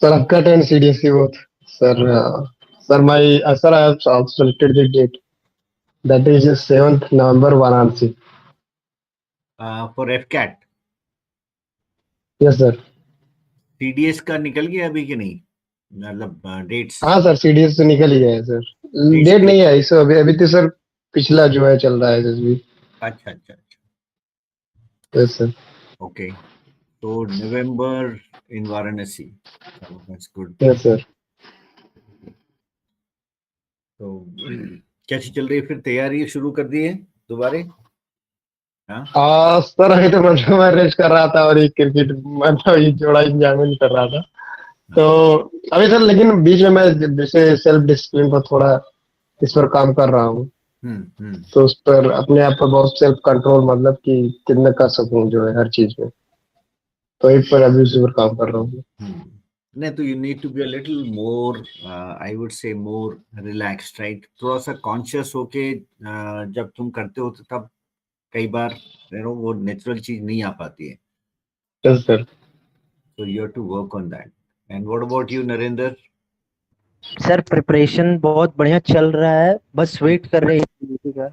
Sir, I've cut and CDSC both. Sir, sir, I have also selected the date. That is 7th November, Varanasi. For FCAT Yes, sir. CDS का निकल गया अभी कि नहीं, मतलब dates? हाँ sir, CDS से निकल ही गया है सर. डेट्स डेट नहीं है इसे अभी तो सर पिछला जो है चल रहा है SSB. अच्छा अच्छा अच्छा, Yes, sir. ओके. तो November in Varanasi, that's good. Yes, sir. तो कैसी चल रही है फिर, तैयारी शुरू कर दी है दोबारा? हाँ, सर अभी तो मतलब मैं रेस्ट कर रहा था और ये क्रिकेट मतलब ये जोड़ा एंजॉयमेंट कर रहा था. तो अभी सर लेकिन बीच में मैं जैसे सेल्फ डिसिप्लिन पर थोड़ा इस पर काम कर रहा हूँ. तो उस पर अपने आप पर बहुत सेल्फ कंट्रोल मतलब कि कितना कर सकूं जो है हर चीज में, तो इस पर अभी उसी पर काम कर रहा हूँ. नहीं तो you need to be a little more, I would say more relaxed, right? थोड़ा सा कॉन्शियस होके जब तुम करते हो तो तब कई बार वो नेचुरल चीज नहीं आ पाती है. Yes sir. So you have to work on that. And what about you, Narendra? Sir preparation बहुत बढ़िया चल रहा है, बस वेट कर रहे हैं का.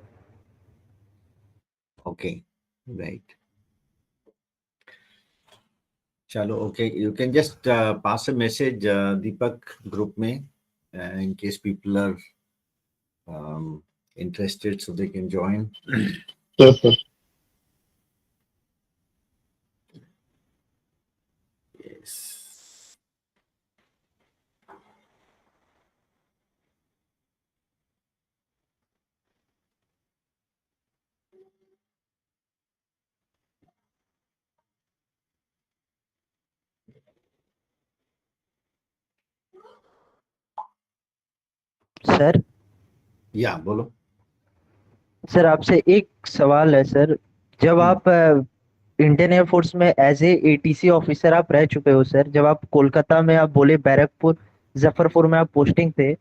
Okay, right. Chalo, okay. You can just pass a message, Deepak group में, in case people are interested, so they can join. Yes, sir. Yes. Sir या बोलो. सर आपसे एक सवाल है सर. जब आप इंडियन एयरफोर्स में एज ए ATC ऑफिसर आप रह चुके हो सर, जब आप कोलकाता में आप बोले बैरकपुर जफरपुर में आप पोस्टिंग थे,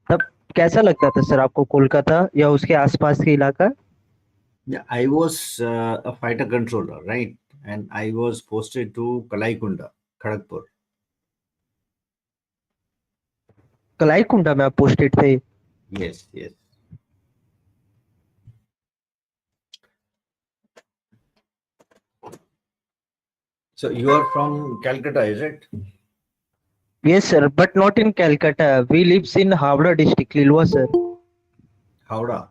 तब कैसा लगता था सर आपको कोलकाता या उसके आसपास के इलाका? Yeah, I was a fighter controller, right? And I was posted to Kalaikunda, Kharagpur. Kalaikunda में आप पोस्टेड थे? Yes, yes. So you are from Calcutta, is it? Yes sir, but not in Calcutta. We lives in Havda district, Lilwa sir. Howrah.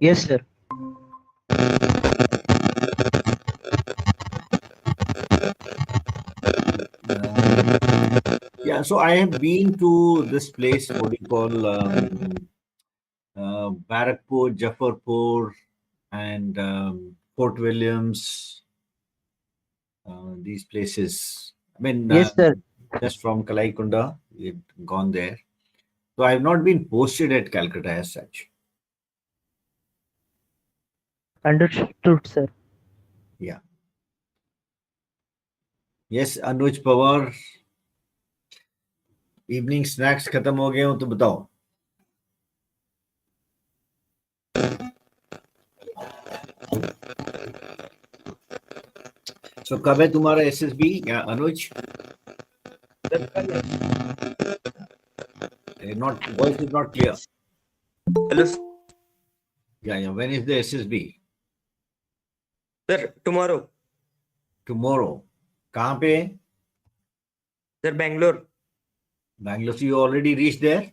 Yes sir. Yeah, so I have been to this place, what do you call, Barakpur, Jafarpur, and Fort Williams. These places. I mean, Yes sir. just from Kalaikunda, we've gone there. So I have not been posted at Calcutta as such. Understood sir. Yeah. Yes, Anuj Pawar. Evening snacks खत्म हो गए हो तो बताओ. So कब है तुम्हारा SSB या अनुज? Not voice is not clear. Hello. Yeah. When is the SSB? Sir, tomorrow. Tomorrow. कहाँ पे? Sir, Bangalore. Bangalore. So you already reached there?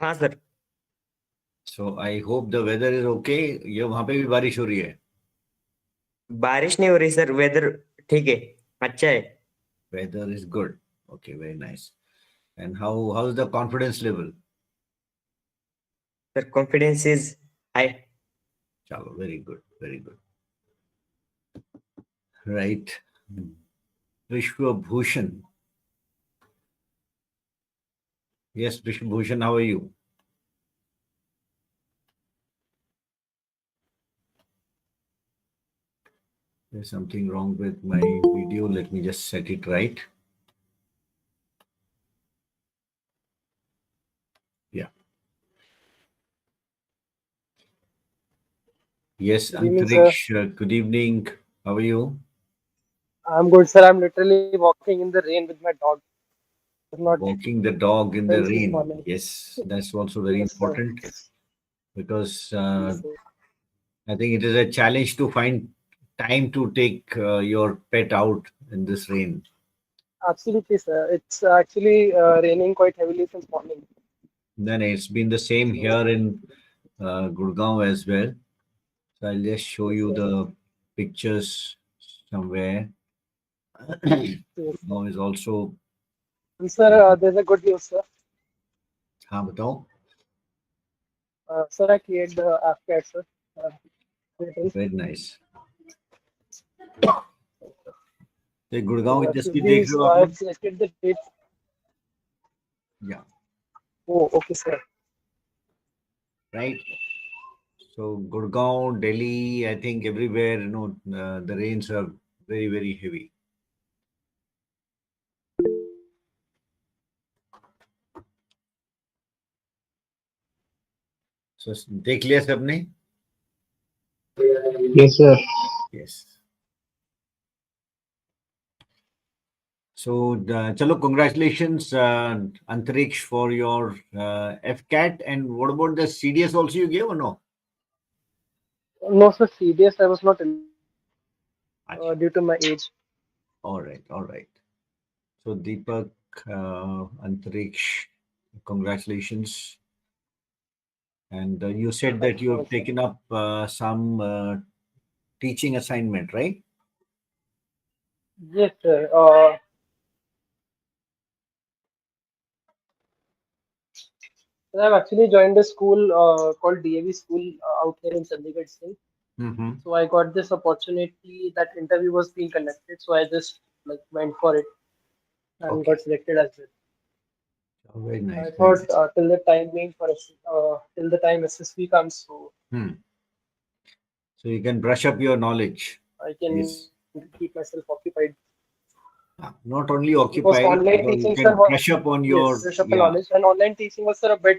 हाँ sir. So I hope the weather is okay. ये वहाँ पे भी बारिश हो रही है? बारिश नहीं हो रही सर, वेदर ठीक है, अच्छा है. Weather is good. Okay, very nice. And how is the confidence level? Sir, confidence is high. Chalo, very good, very good. Right. Vishwa Bhushan. Yes, Vishwa Bhushan, how are you? There's something wrong with my video. Let me just set it right. Yeah. Yes, Antriksh, good evening. How are you? I'm good, sir. I'm literally walking in the rain with my dog. Not walking the dog in the friends this rain. morning. Yes, that's also very Yes, sir. important because Yes, sir. I think it is a challenge to find time to take your pet out in this rain. Absolutely, sir. It's actually raining quite heavily since morning. Then it's been the same here in Gurgaon as well. So I'll just show Yes, you sir. the pictures somewhere. Yes, sir. Gurgaon is also. And sir, there's a good news, sir. हाँ बताओ. Sir, I created the app cat, sir. It Very nice. ये is. Gurgaon की तस्वीर देख Please, रहे हो आप लोग? I've selected the date. Yeah. Oh, okay, sir. Right. So Gurgaon, Delhi, I think everywhere, the rains are very, very heavy. So देख लिया सबने? Yes, sir. Yes. So chalo, congratulations, Antariksh, for your FCAT. And what about the CDS also you gave or no? No, sir, CDS, I was not Achha. due to my age. All right, all right. So Deepak, Antariksh, congratulations. And you said that you have taken up some teaching assignment, right? Yes, sir. I've actually joined a school called DAV school out here in Chandigarh. State. Mm-hmm. So I got this opportunity that interview was being conducted. So I just went for it and Okay. got selected as well. Oh, very nice. I thought till the time being till the time SSB comes, so So you can brush up your knowledge. I can Yes. keep myself occupied. Not only Because occupied, online but you teaching, sir, can was brush up on yes, your brush up my knowledge, and online teaching was, sir, a bit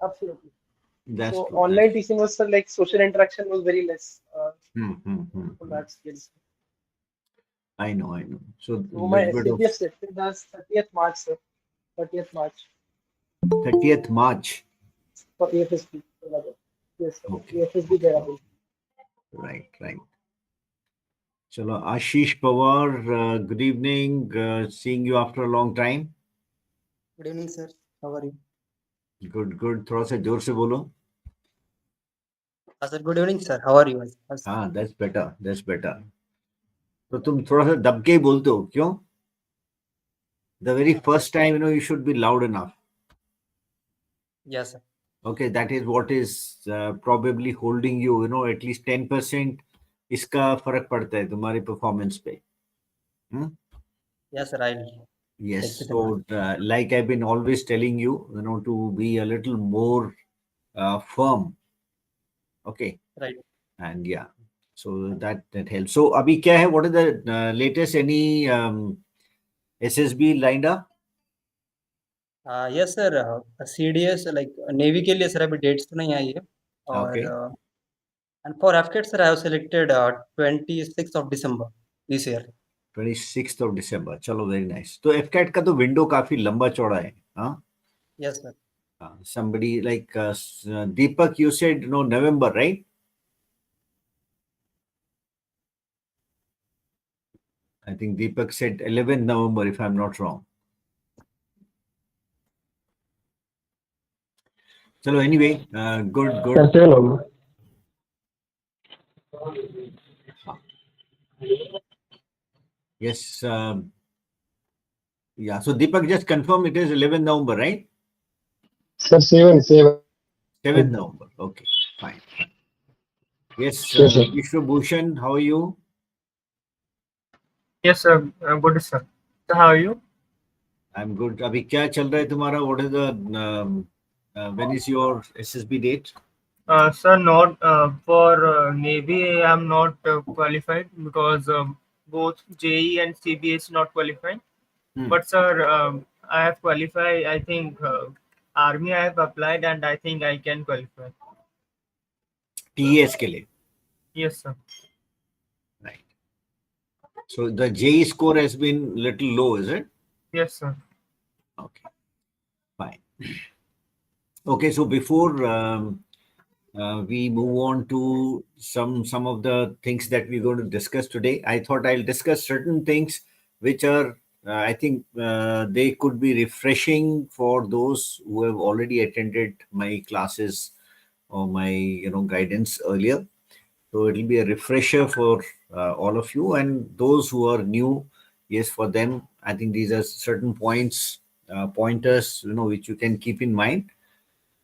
absolutely. That's So true. online teaching was, sir, social interaction was very less Hmm. from that skill. I know. So So my little bit of SCP is selected as 30th March, sir. 30th March 30th March. for AFSB. Yes, sir. Okay. AFSB there. Right. Chalo, Ashish Pawar, good evening. Seeing you after a long time. Good evening, sir. How are you? Good. थोड़ा सा जोर से बोलो. Sir, good evening, sir. How are you? That's better. तो तुम थोड़ा सा दब के ही बोलते हो, क्यों? The very first time, you should be loud enough. Yes, sir. Okay, that is what is probably holding you, at least 10% इसका फर्क पड़ता है तुम्हारी performance पे. Yes, sir. I'll Yes, take it in so like I've been always telling you, to be a little more firm. Okay. Right. And yeah, so that helps. So अभी क्या है? What is the latest? Any SSB lined up? Yes, sir. CDS Navy के लिए, sir, अभी dates तो नहीं आई है. Okay. और and for FCAT, sir, I have selected 26th of December this year. 26th of December. चलो, very nice. तो FCAT का तो window काफी लंबा चौड़ा है, हाँ? Yes, sir. Somebody like Deepak, you said November, right? I think Deepak said 11th November, if I'm not wrong. Chalo, anyway, good. Yes. Yeah. So Deepak, just confirm it is 11th November, right? Sir, 7th November. Okay, fine. Yes, Sure, sir. Vishwabhushan, how are you? Yes, sir. I'm good, sir. So how are you? I'm good. अभी क्या चल रहा है तुम्हारा? What is the when is your SSB date? Sir, not for Navy. I'm not qualified because both JE and CBS not qualified. But sir, I have qualified. I think Army I have applied and I think I can qualify. TES के लिए. Yes, sir. Right. So the JE score has been little low, is it? Yes, sir. Okay, fine. Okay, so before we move on to some of the things that we're going to discuss today, I thought I'll discuss certain things which are I think they could be refreshing for those who have already attended my classes or my guidance earlier. So it'll be a refresher for all of you, and those who are new, yes, for them I think these are certain points, pointers, which you can keep in mind,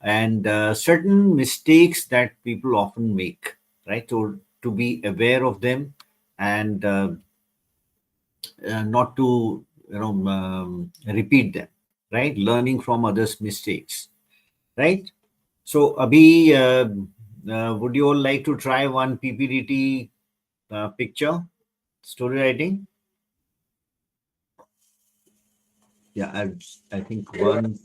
and certain mistakes that people often make, right? So to be aware of them, and not to repeat them, right? Learning from others' mistakes, right? So Abhi, would you all like to try one PPDT picture story writing? Yeah, I think one.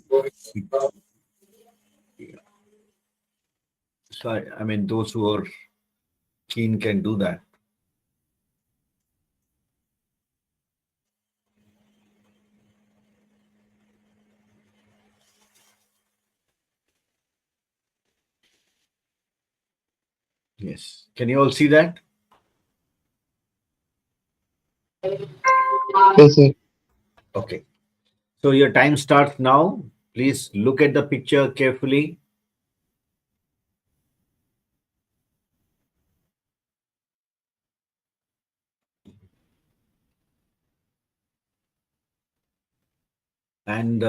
So I mean, those who are keen can do that. Yes. Can you all see that? Yes, sir. Okay. So your time starts now. Please look at the picture carefully. And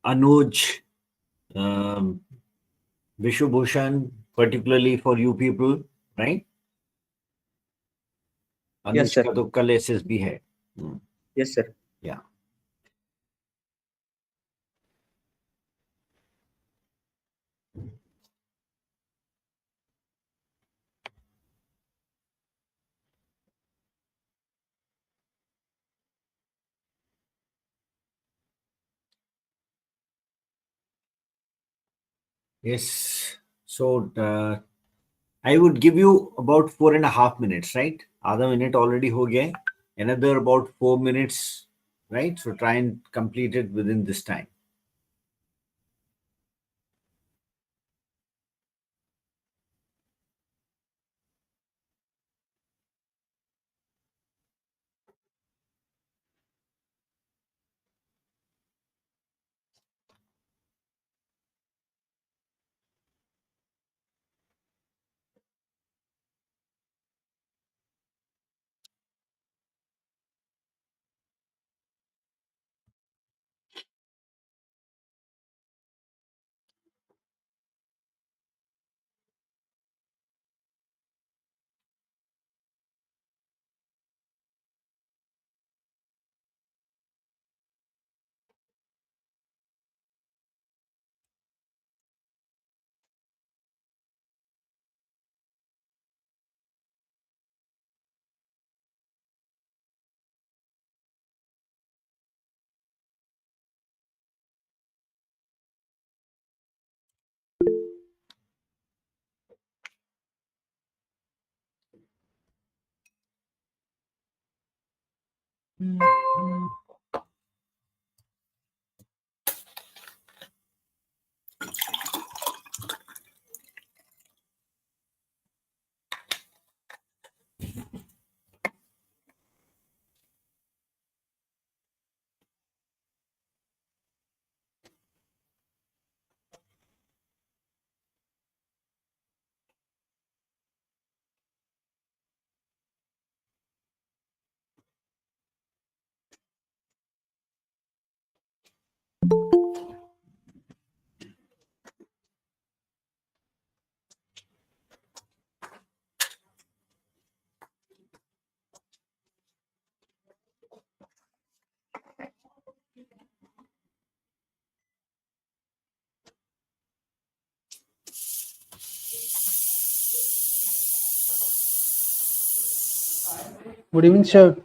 Anuj, um, Vishubhushan, particularly for you people, right? Yes, Anuj sir. का तो कल SSB है. Yes, sir. Yeah. Yes. So I would give you about 4.5 minutes, right? आधा minute already हो गया है. Another about 4 minutes, right? So try and complete it within this time. Good evening, sir.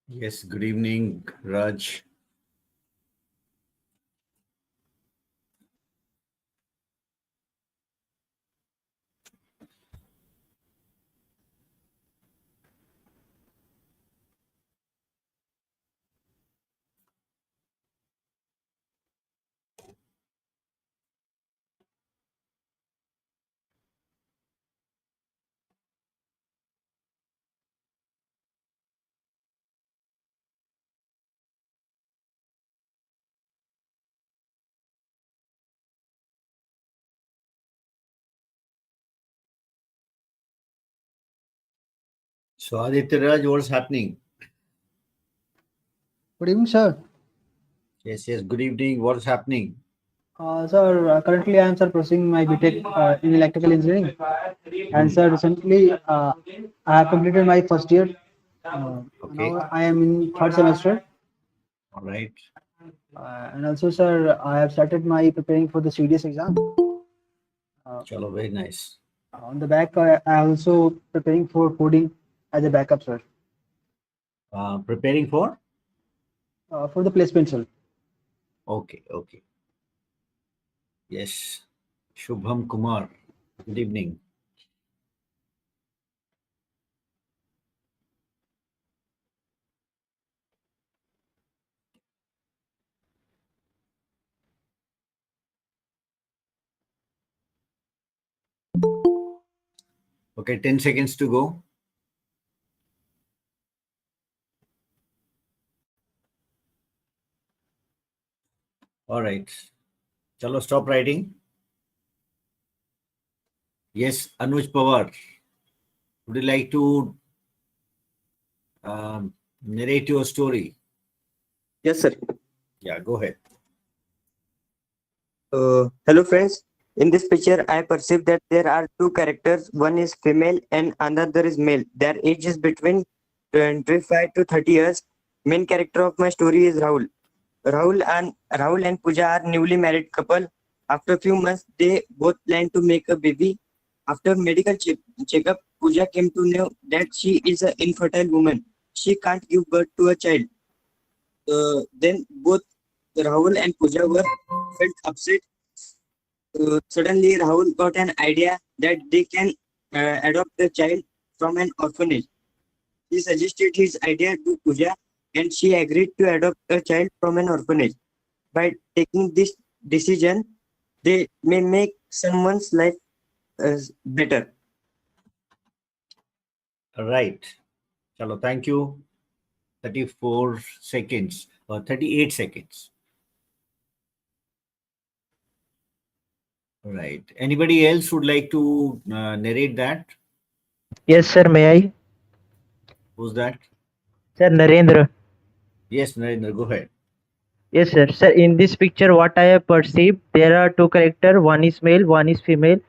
Yes. Good evening, Raj. So Aditya Raj, what's happening? Good evening, sir. Yes, good evening. What's happening? Sir, currently I am pursuing my BTech in electrical engineering, and sir, recently I have completed my first year. Okay. Now I am in third semester, All right. and also, sir, I have started my preparing for the CDS exam. Chalo, very nice. On the back, I also preparing for coding as a backup, sir, Preparing for? for the placement, sir. Okay. Yes. Shubham Kumar. Good evening. Okay, 10 seconds to go. All right. Chalo, stop writing. Yes, Anuj Pawar. Would you like to narrate your story? Yes, sir. Yeah, go ahead. Hello, friends. In this picture, I perceive that there are two characters. One is female and another is male. Their age is between 25 to 30 years. Main character of my story is Rahul. Rahul and Pooja are newly married couple. After a few months, they both plan to make a baby. After medical checkup, Pooja came to know that she is an infertile woman. She can't give birth to a child. Then both Rahul and Pooja were felt upset. Suddenly, Rahul got an idea that they can adopt a child from an orphanage. He suggested his idea to Pooja, and she agreed to adopt a child from an orphanage. By taking this decision, they may make someone's life better. Right. Chalo, thank you. 34 seconds or 38 seconds. Right. Anybody else would like to narrate that? Yes, sir. May I? Who's that? Sir, Narendra. Yes, Narendra, go ahead. Yes, sir. Sir, in this picture, what I have perceived, there are two characters. One is male, one is female.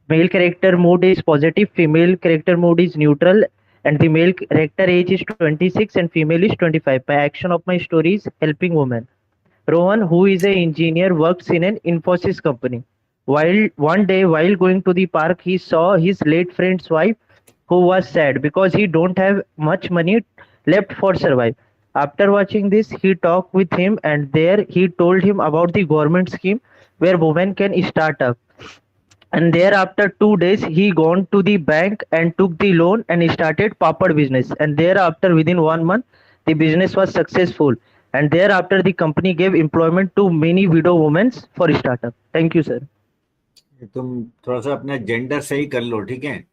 Male character mood is positive, female character mood is neutral, and the male character age is 26 and female is 25. By action of my story is helping woman. Rohan, who is an engineer, works in an Infosys company. While one day, while going to the park, he saw his late friend's wife, who was sad because he don't have much money left for survive. After watching this, he talked with him, and there he told him about the government scheme where women can start up. And there after 2 days, he gone to the bank and took the loan and started papad business. And thereafter, within 1 month, the business was successful. And thereafter, the company gave employment to many widow women for startup. Thank you, sir. तुम थोड़ा सा अपना gender सही कर लो, ठीक है?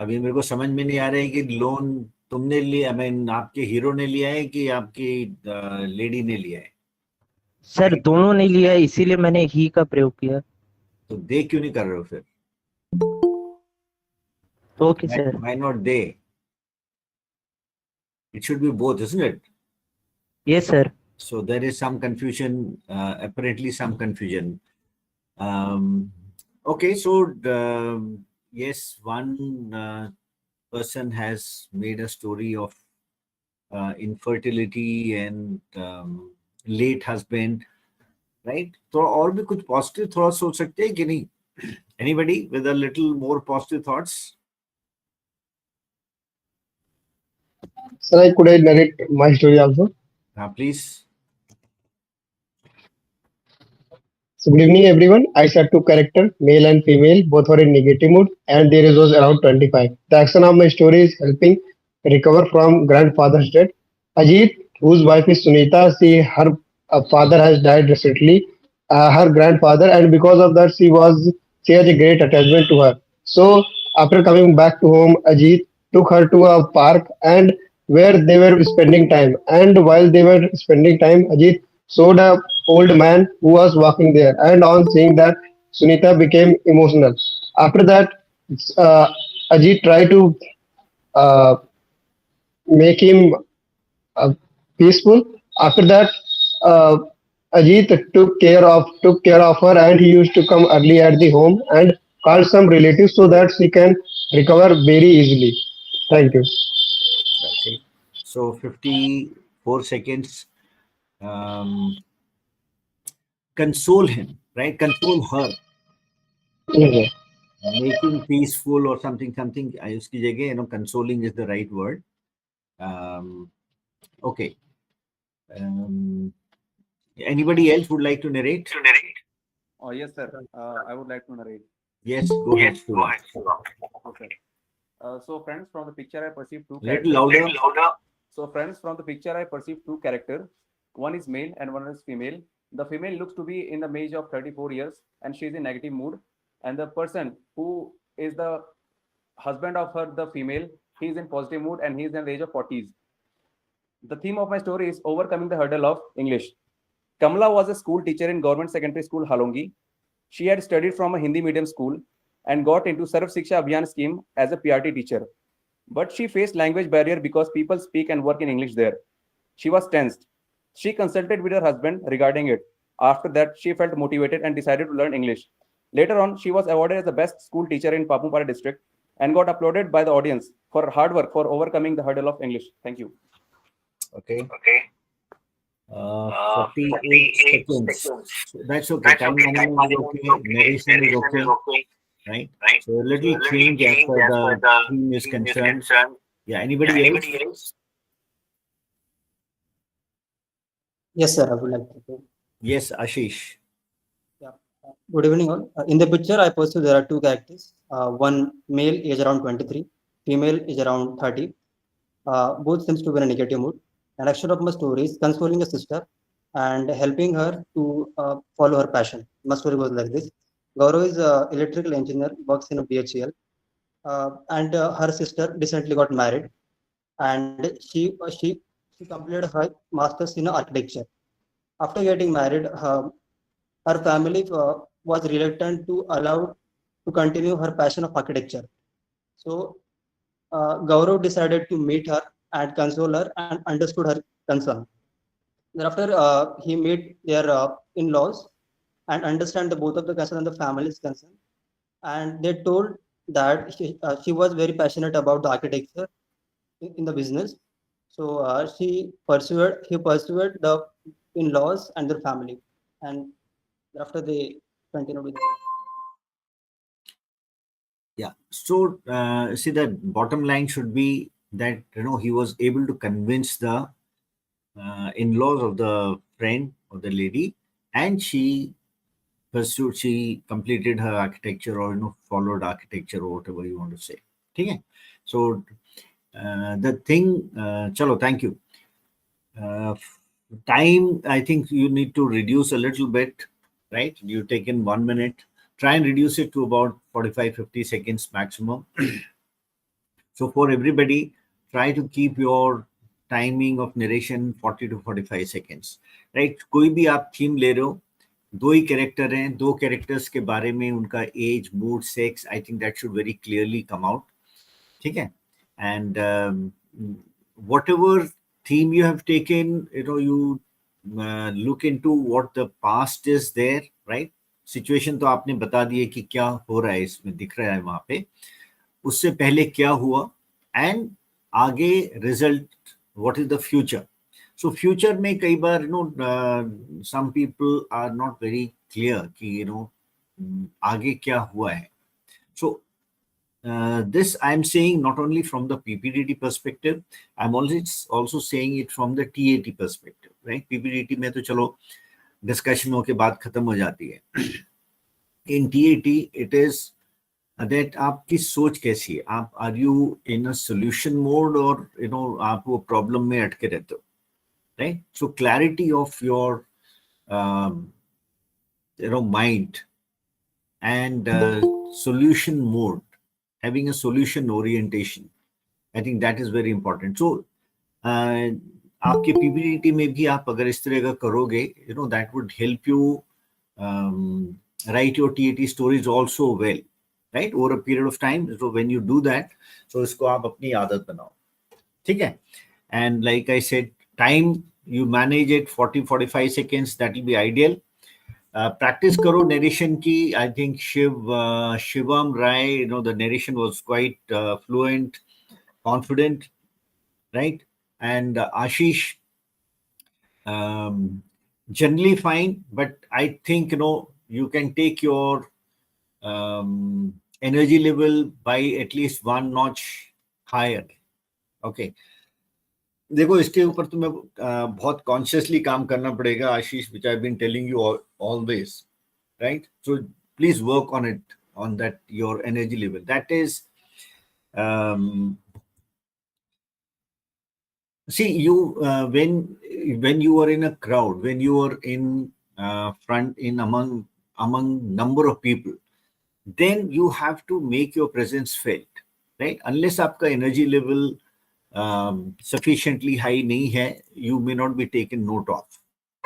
अभी मेरे को समझ में नहीं आ रहा है कि लोन तुमने लिया, आपके हीरो ने लिया है कि आपकी लेडी ने लिया है? सर, दोनों ने लिया, इसीलिए मैंने ही का प्रयोग किया. तो दे क्यों नहीं कर रहे हो फिर? Okay, sir. Why not they? It should be both, isn't it? Yes, sir. So there is some confusion, apparently some confusion. Okay, so yes, one person has made a story of infertility and late husband, right? तो और भी कुछ positive thoughts सोच सकते हैं कि नहीं? Anybody with a little more positive thoughts? Sir, could I narrate my story also? Please. So good evening, everyone. I said two characters, male and female, both were in negative mood, and their age was around 25. The action of my story is helping recover from grandfather's death. Ajit, whose wife is Sunita, her father has died recently, her grandfather, and because of that, she has a great attachment to her. So after coming back to home, Ajit took her to a park and where they were spending time. And while they were spending time, Ajit saw a old man who was walking there, and on seeing that, Sunita became emotional. After that, uh, Ajit tried to uh, make him peaceful. After that, uh, Ajit took care of her, and he used to come early at the home and call some relatives so that she can recover very easily. Thank you. Okay. So 54 seconds. Console him, right? Console her. Yes, Making peaceful or something. Uski jagah, consoling is the right word. Okay. Anybody else would like to narrate? Oh, yes, sir. I would like to narrate. Yes, go ahead. Shiva. Okay. So, friends, from the picture, I perceive two Little characters. louder. So, friends, from the picture, I perceive two characters. One is male and one is female. The female looks to be in the age of 34 years and she is in negative mood. And the person who is the husband of her, the female, he is in positive mood and he is in the age of 40s. The theme of my story is overcoming the hurdle of English. Kamala was a school teacher in government secondary school Halongi. She had studied from a Hindi medium school and got into Sarv Shiksha Abhiyan scheme as a PRT teacher. But she faced language barrier because people speak and work in English there. She was tensed. She consulted with her husband regarding it. After that, she felt motivated and decided to learn English. Later on, she was awarded as the best school teacher in Papumpara district and got applauded by the audience for her hard work for overcoming the hurdle of English. Thank you. Okay. 48 seconds. So that's okay. Time management is okay. Narration is okay. Right? So a little change as far the theme is concerned. Yeah. Anybody else? Yes, sir. I would like to. Yes, Ashish. Yeah. Good evening, all. In the picture, I perceive there are two characters. One male is around 23, female is around 30. Both seems to be in a negative mood. And action of my story is consoling a sister and helping her to follow her passion. My story goes like this. Gaurav is an electrical engineer, works in a BHEL, and her sister recently got married, and she completed her master's in architecture. After getting married, her family was reluctant to allow to continue her passion of architecture. So Gaurav decided to meet her and console her and understood her concern. Thereafter, he met their in-laws and understand the both of the concern and the family's concern. And they told that she was very passionate about the architecture in the business. So he pursued the in-laws and their family. And after they continued with. Yeah. So see, the bottom line should be that he was able to convince the in-laws of the friend of the lady, and she completed her architecture or followed architecture or whatever you want to say. Okay. So the thing, chalo, thank you. Time, I think you need to reduce a little bit, right? You've taken 1 minute. Try and reduce it to about 45-50 seconds maximum. So for everybody, try to keep your timing of narration 40 to 45 seconds, right? कोई भी आप theme ले रहे हो, दो ही character हैं, दो characters के बारे में उनका age, mood, sex, I think that should very clearly come out. ठीक है? And whatever theme you have taken, you look into what the past is there, right? Situation तो आपने बता दिए कि क्या हो रहा है, इसमें दिख रहा है वहां पे, उससे पहले क्या हुआ, एंड आगे result, what is the future. So future में कई बार some people are not very clear कि आगे क्या हुआ है. सो this I'm saying not only from the PPDT perspective, I'm also saying it from the TAT perspective, right? PPDT में तो चलो डिस्कशनों के बाद खत्म हो जाती है. In TAT it is that आपकी सोच कैसी है, आप are you in a solution mode or आप वो प्रॉब्लम में अटके रहते हो, right? So clarity of your mind and solution mode, having a solution orientation, I think that is very important. So आपके PPDT में भी आप अगर इस तरह का करोगे, that would help you write your TAT stories also well, right, over a period of time. So when you do that, so इसको आप अपनी आदत बनाओ. ठीक है? And like I said, time you manage it 40-45 seconds, that will be ideal. Practice karo narration ki. I think Shivam Rai, the narration was quite fluent, confident, right? And Ashish, generally fine, but I think you can take your energy level by at least one notch higher. Okay. देखो इसके ऊपर तुम्हें बहुत consciously काम करना पड़ेगा आशीष, which I've been telling you always, right? So please work on it, on that, your energy level. That is, see, you when you are in a crowd, when you are in front, in among number of people, then you have to make your presence felt, right? Unless आपका energy level sufficiently high नहीं है, you may not be taken note of.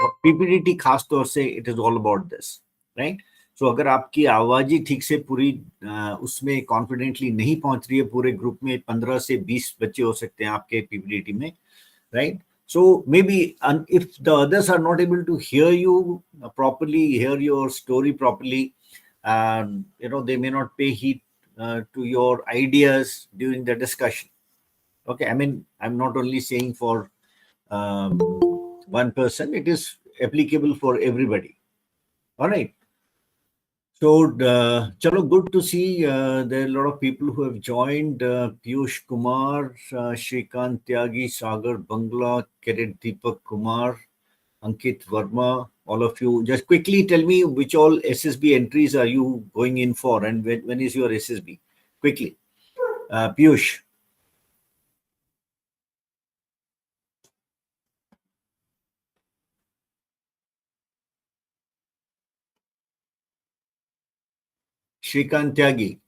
और PPDT खास तौर से it is all about this, right? So अगर आपकी आवाज ही ठीक से पूरी उसमें कॉन्फिडेंटली नहीं पहुंच रही है, पूरे ग्रुप में 15 से 20 बच्चे हो सकते हैं आपके PPDT में, right? So maybe if the others are not able to hear you properly, hear your story properly, they may not pay heed to your ideas during the discussion. Okay, I mean, I'm not only saying for one person, it is applicable for everybody. All right. So, chalo, good to see there are a lot of people who have joined. Piyush Kumar, Shrikant Tyagi, Sagar Bangla, Kirit Deepak Kumar, Ankit Verma, all of you. Just quickly tell me which all SSB entries are you going in for, and when is your SSB? Quickly. Piyush. Shrikant Tyagi.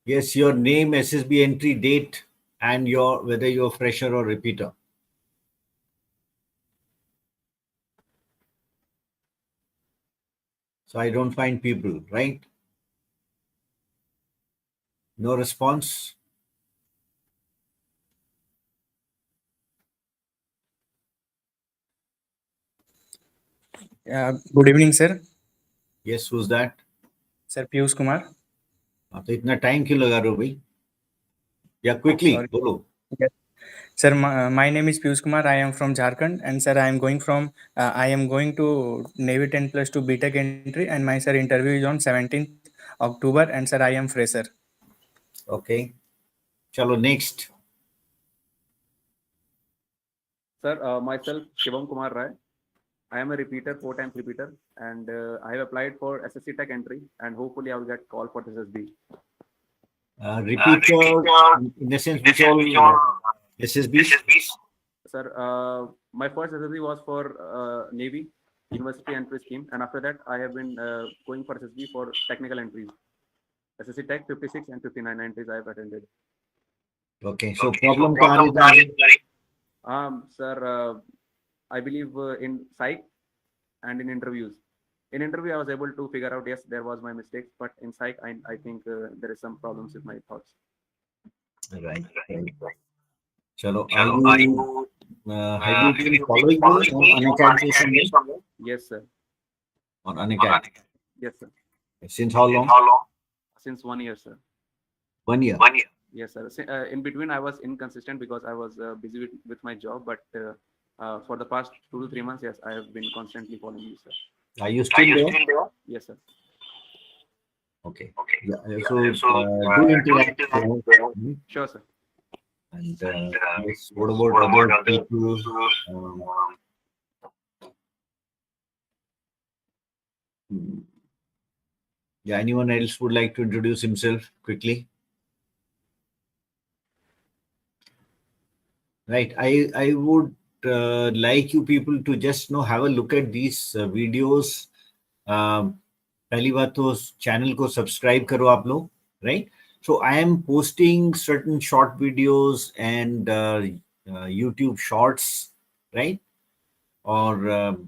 Yes, your name, SSB entry, date, and whether you're fresher or repeater. So I don't find people, right? No response. Good evening, sir. Yes, who's that? Sir Piyush Kumar. तो इतना time क्यों लगा रहे हो भाई? Yeah, quickly, बोलो. Yes. Sir, my name is Piyush Kumar. I am from Jharkhand, and sir, I am going to Navy 10+2 BTech entry, and my sir interview is on 17th October, and sir, I am fresher. Okay. Chalo, next. Sir, myself, Shivam Kumar Rai. I am a repeater, 4-time repeater, and I have applied for SSC Tech entry, and hopefully I will get call for SSB. Repeater, in the sense, which all SSBs? Sir, my first SSB was for Navy University entry scheme, and after that I have been going for SSB for technical entries. SSC Tech 56 and 59 entries I have attended. Okay, so problem is sir, I believe in psych and in interviews. In interview, I was able to figure out, yes, there was my mistake, but in psych, I think there is some problems with my thoughts. Right. Chalo, are you have you been following this on Unacademy? Yes, sir. On Unacademy? Yes, sir. Since how long? Since 1 year, sir. 1 year? Yes, sir. In between, I was inconsistent because I was busy with my job, but for the past 2 to 3 months, yes, I have been constantly following you, sir. Are you still there? Yes, sir. Okay. Yeah, so do interact. Sure, sir. And yes, what about other people? Yeah, anyone else would like to introduce himself quickly? Right. I would like you people to just have a look at these videos. पहली बात तो channel को subscribe करो आप लोग, right? So I am posting certain short videos and YouTube shorts, right? Or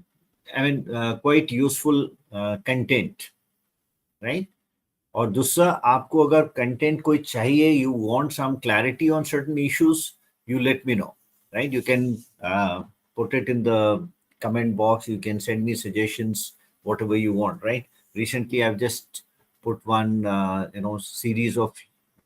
quite useful content, right? और दूसरा, आपको अगर कंटेंट कोई चाहिए, you want some clarity on certain issues, you let me know, right? You can put it in the comment box, you can send me suggestions, whatever you want, right? Recently I've just put one series of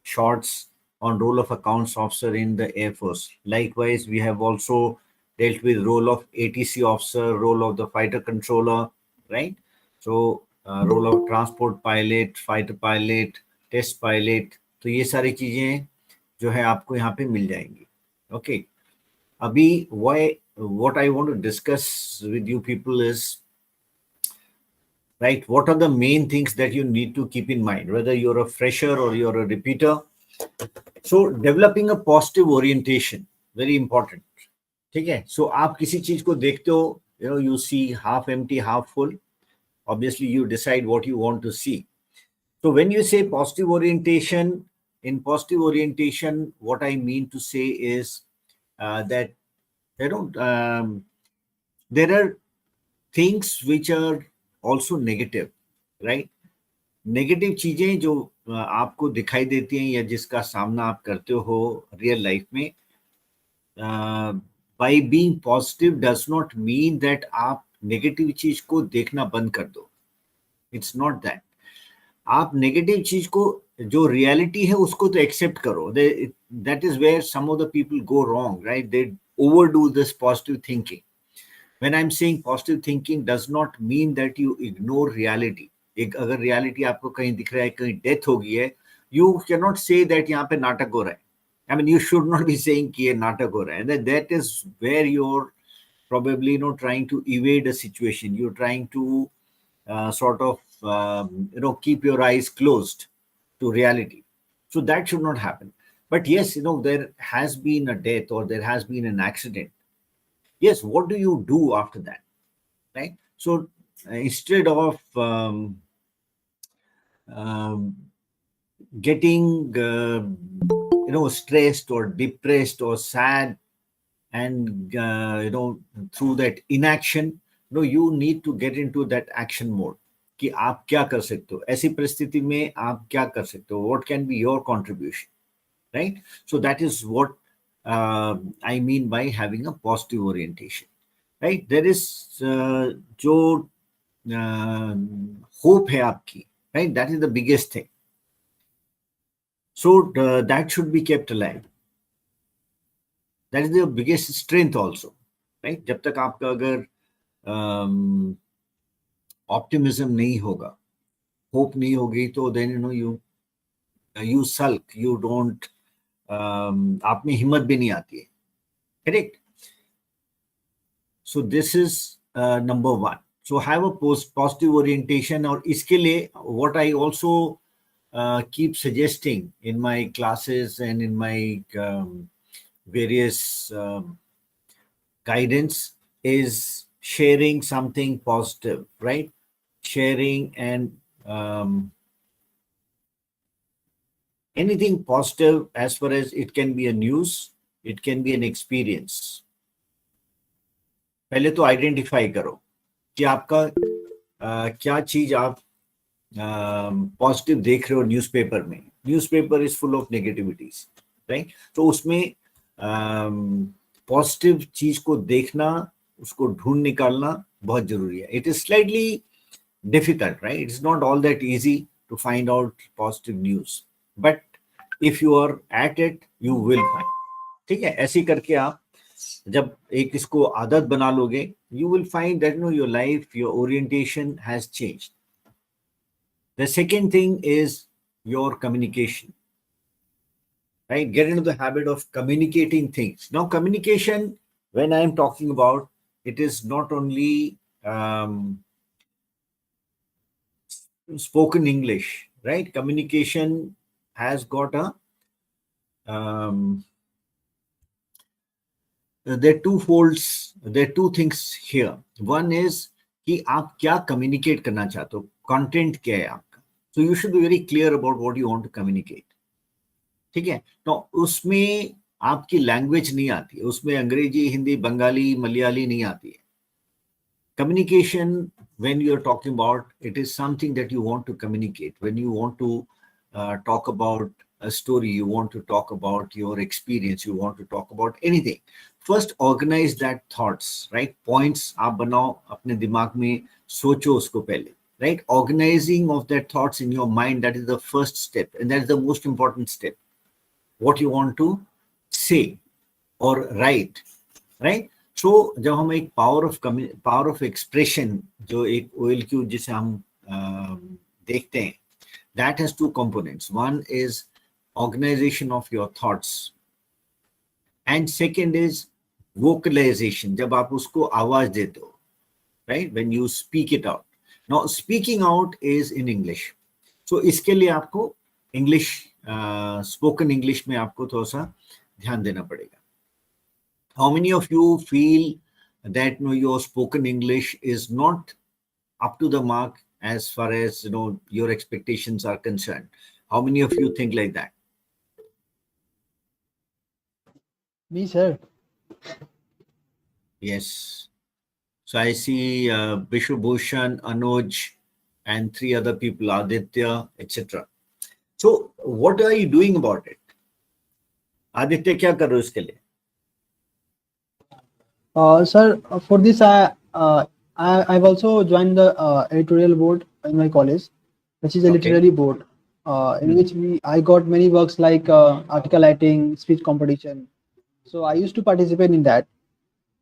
shorts on role of accounts officer in the Air Force. Likewise, we have also dealt with role of ATC officer, role of the fighter controller, right? So role of transport pilot, fighter pilot, test pilot, तो ये सारी चीजें जो है आपको यहाँ पे मिल जाएंगी. ओके, अभी what I want to discuss with you people is, right, what are the main things that you need to keep in mind, whether you're a fresher or you're a repeater. So developing a positive orientation, very important. ठीक है? So आप किसी चीज को देखते हो, you see half empty, half full. Obviously, you decide what you want to see. So when you say positive orientation, in positive orientation, what I mean to say is that there are things which are also negative, right? Negative चीजें जो आपको दिखाई देती हैं या जिसका सामना आप करते हो रियल लाइफ में, by being positive does not mean that आप नेगेटिव चीज को देखना बंद कर दो. It's not that. आप नेगेटिव चीज को, जो रियलिटी है, उसको तो एक्सेप्ट करो. That is where some of the people go wrong, right? They overdo this positive thinking. When I am saying positive thinking does not mean that you ignore reality. अगर reality आपको कहीं दिख रहा है, कहीं डेथ हो गई है, you can not say that यहाँ पे नाटक हो रहा है. I mean, you should not be saying कि ये नाटक हो रहा है. That is where you're probably trying to evade a situation. You're trying to sort of keep your eyes closed to reality. So that should not happen. But yes, there has been a death or there has been an accident. Yes, what do you do after that, right? So instead of getting stressed or depressed or sad, and through that inaction, you need to get into that action mode. कि आप क्या कर सकते हो ऐसी परिस्थिति में, आप क्या कर सकते हो, what can be your contribution, right? So that is what I mean by having a positive orientation, right? There is जो hope है आपकी, right? That is the biggest thing. So that should be kept alive. That is the biggest strength also, right? जब तक आपका अगर optimism नहीं होगा, hope नहीं होगी, तो then you sulk, you don't, आप में हिम्मत भी नहीं आती है, correct? So this is number one. So have a positive orientation. और इसके लिए what I also keep suggesting in my classes and in my various guidance is sharing something positive, right? Sharing and anything positive, as far as it can be a news, it can be an experience. पहले तो identify करो कि आपका क्या चीज आप positive देख रहे हो न्यूज़पेपर में. Newspaper is full of negativities, right? तो उसमें पॉजिटिव चीज को देखना, उसको ढूंढ निकालना बहुत जरूरी है. It is slightly difficult, right? It's not all that easy to find out positive news, but if you are at it you will find. ठीक है, ऐसे करके आप जब एक इसको आदत बना लोगे, you will find that your life, your orientation has changed. The second thing is your communication, right? Get into the habit of communicating things. Now, communication, when I am talking about, it is not only spoken English, right? Communication has got a there are two things here. One is कि आप क्या communicate करना चाहते हो, content क्या है आपका. So you should be very clear about what you want to communicate. ठीक है, तो उसमें आपकी लैंग्वेज नहीं आती है, उसमें अंग्रेजी, हिंदी, बंगाली, मलयाली नहीं आती है. Communication, when you're talking about, it is something that you want to communicate. When you want to talk about a story, you want to talk about your experience, you want to talk about anything. First, organize that thoughts, right? Points आप बनाओ अपने दिमाग में, सोचो उसको पहले, right? Organizing of that thoughts in your mind, that is the first step, and that is the most important step. What you want to say or write, right? So जब हम एक पावर ऑफ एक्सप्रेशन, जो एक OLQ जिसे हम देखते हैं, that has two components. One is organization of your thoughts, and second is vocalization, जब आप उसको आवाज देते हो, right? When you speak it out. Now speaking out is in English. So इसके लिए आपको English, spoken English में आपको थोड़ा सा ध्यान देना पड़ेगा. How many of you feel that your spoken English is not up to the mark as far as your expectations are concerned? How many of you think like that? Me, sir. Yes. So I see Bishubhushan, Anuj, and 3 other people, Aditya, etc. So what are you doing about it? Aditya, क्या कर रहे हो इसके लिए? Sir, for this, I've also joined the editorial board in my college, which is a literary board, in which I got many works like article writing, speech competition. So I used to participate in that,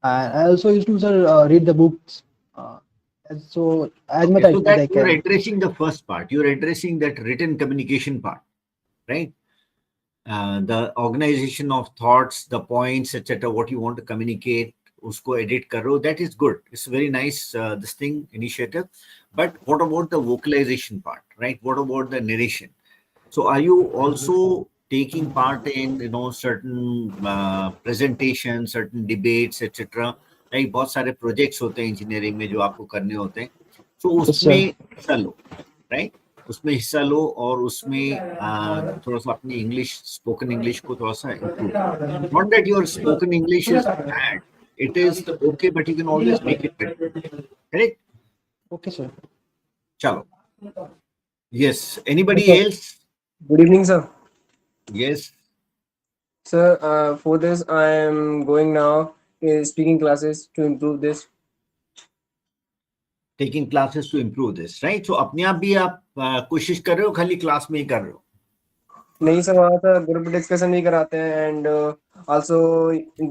and I also used to, sir, read the books. So as much as I You're can. addressing the first part. You're addressing that written communication part, right? The organization of thoughts, the points, etc. What you want to communicate, usko edit karo. That is good. It's a very nice this thing initiative. But what about the vocalization part, right? What about the narration? So are you also taking part in certain presentations, certain debates, etc.? Like बहुत सारे projects होते हैं engineering में जो आपको करने होते हैं. So उसमें हिस्सा लो, right? उसमें हिस्सा लो और उसमें थोड़ा सा अपनी इंग्लिश, स्पोकन इंग्लिश को थोड़ा सा improve. Not that your spoken English is bad. It is okay, but you can always make it better. Correct? Okay, sir. Chalo. Yes. Anybody else? Good evening, sir. Yes. Sir, for this, I am going now speaking classes to improve this. Taking classes to improve this, right? So अपने आप भी आप कोशिश कर रहे हो, खाली class में ही कर रहे हो? नहीं सर, वहाँ सर ग्रुप डिस्कशन भी कराते हैं, and also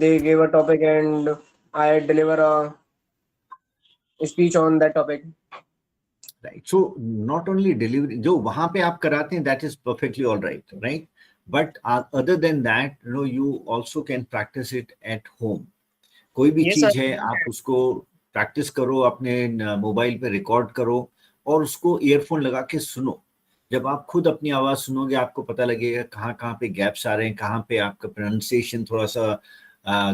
they gave a topic and I deliver a speech on that topic. Right. So not only delivery, जो वहाँ पे आप कराते हैं, that is perfectly all right, right? But other than that, you also can practice it at home. कोई भी चीज है, आप उसको प्रैक्टिस करो, अपने मोबाइल पे रिकॉर्ड करो और उसको ईयरफोन लगा के सुनो. जब आप खुद अपनी आवाज सुनोगे, आपको पता लगेगा कहाँ कहाँ पे गैप्स आ रहे हैं, कहाँ पे आपका प्रोनाउंसिएशन थोड़ा सा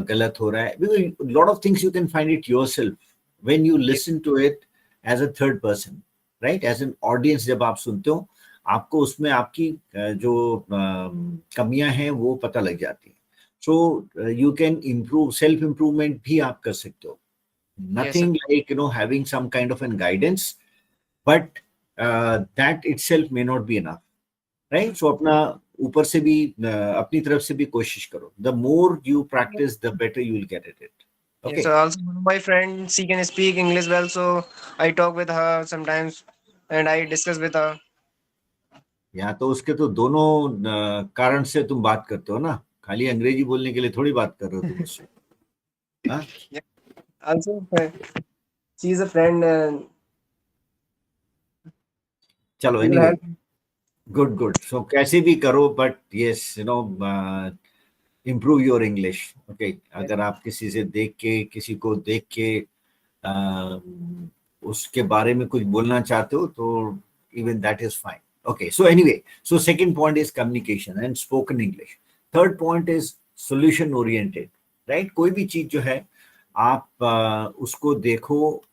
गलत हो रहा है. Lot of things you can find it yourself when you listen to it as a third person, right? As an audience जब आप सुनते हो, आपको उसमें आपकी जो कमियां हैं वो पता लग जाती है. So you can improve, self improvement भी आप कर सकते हो. Nothing like having some kind of a guidance, but that itself may not be enough, right? So अपना ऊपर से भी अपनी तरफ से भी कोशिश करो. The more you practice, the better you will get at it. Okay. Yes, sir. Also, one of my friends, she can speak English well, so I talk with her sometimes and I discuss with her. या तो उसके तो दोनों कारण से तुम बात करते हो ना, खाली अंग्रेजी बोलने के लिए थोड़ी बात कर रहे हो तुम उससे. हाँ? Also, she is a friend. चलो, anyway, good. So कैसे भी करो, but yes, improve your English. Okay, अगर आप किसी से देख के, किसी को देख के उसके बारे में कुछ बोलना चाहते हो, तो even that is fine. Okay, so anyway, so second point is communication and spoken English. Third point is solution oriented, right? कोई भी चीज जो है आप उसको देखो.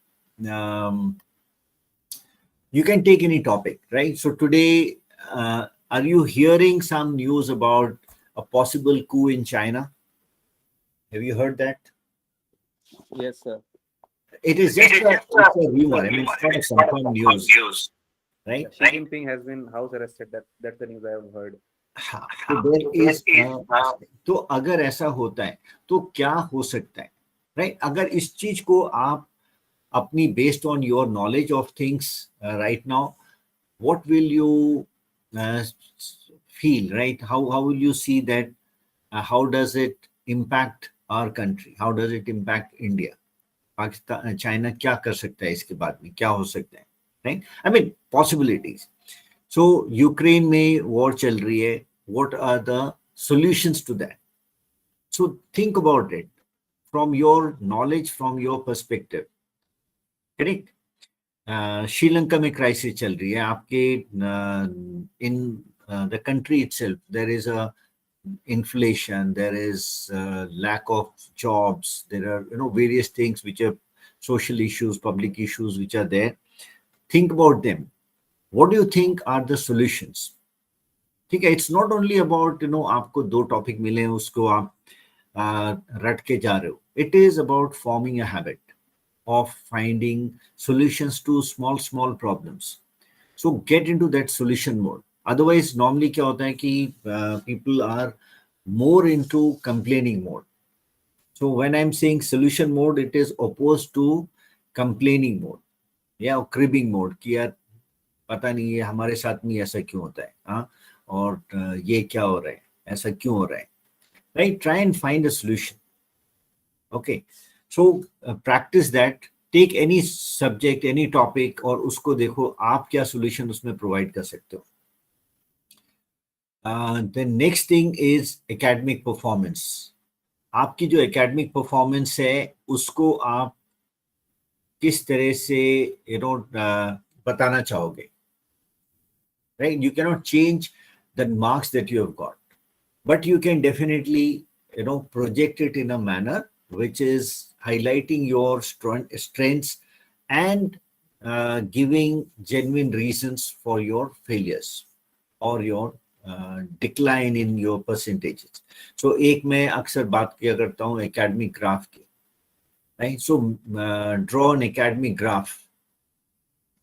You can take any topic, right? So today, are you hearing some news about a possible coup in China? Have you heard that? Yes, sir. It is just it's a rumor. I mean, it's not a confirmed news, right? Xi Jinping has been house arrested. That's the news I have heard. हाँ, तो there is तो अगर ऐसा होता है तो क्या हो सकता है, राइट? अगर इस चीज को आप अपनी based on your knowledge of things right now, what will you feel, right? How will you see that? How does it impact our country? How does it impact India? Pakistan, China क्या कर सकता है इसके बाद में, क्या हो सकता है, right? I mean possibilities. So Ukraine में वॉर चल रही है, what are the solutions to that? So think about it from your knowledge, from your perspective, correct? Sri Lanka में क्राइसिस चल रही है, आपके in the country itself there is a inflation, there is lack of jobs, there are various things which are social issues, public issues which are there. Think about them. What do you think are the solutions? ठीक है, it's not only about आपको 2 topic मिले हैं उसको आप रट के जा रहे हो. It is about forming a habit of finding solutions to small problems. So get into that solution mode. Otherwise, normally क्या होता है कि people are more into complaining mode. So when I'm saying solution mode, it is opposed to complaining mode, या cribbing mode कि यार पता नहीं ये हमारे साथ में ऐसा क्यों होता है, हाँ, और ये क्या हो रहा है, ऐसा क्यों हो रहा है, right? Try and find a solution. Okay, so practice that. Take any subject, any topic, और उसको देखो आप क्या solution उसमें provide कर सकते हो. The next thing is academic performance. आपकी जो academic performance है उसको आप किस तरह से बताना चाहोगे, right? You cannot change the marks that you have got, but you can definitely project it in a manner which is highlighting your strengths and giving genuine reasons for your failures or your decline in your percentages. So एक मैं अक्सर बात किया करता हूँ academic graph की, right? So draw an academic graph.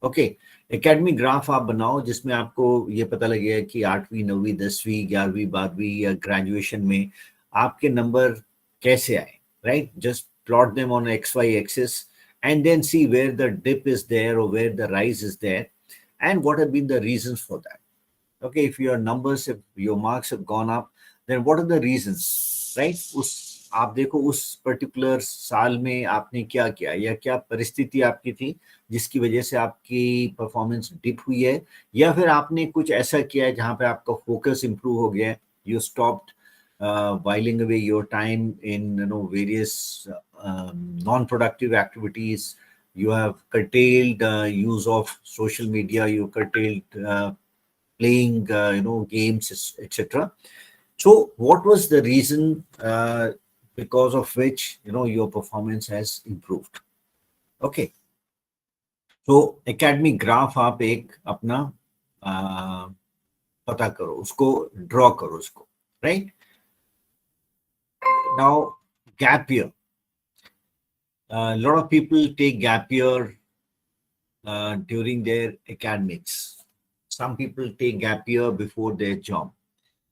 Okay, academic graph आप बनाओ जिसमें आपको ये पता लगे कि 8वीं 9वीं 10वीं 11वीं 12वीं या ग्रेजुएशन में आपके नंबर कैसे आए, right? Just plot them on XY axis and then see where the dip is there or where the rise is there and what have been the reasons for that. Okay, if your numbers, if your marks have gone up, then what are the reasons, right? उस आप देखो उस particular साल में आपने क्या किया या क्या परिस्थिति आपकी थी जिसकी वजह से आपकी परफॉर्मेंस डिप हुई है, या फिर आपने कुछ ऐसा किया है जहां पे आपका फोकस इंप्रूव हो गया है. You stopped whiling away your time in various non-productive activities. You have curtailed use of social media. You curtailed playing games, etc. So what was the reason because of which your performance has improved? Okay, so academic graph आप एक अपना पता करो, उसको draw करो उसको, right? Now gap year, a lot of people take gap year during their academics. Some people take gap year before their job.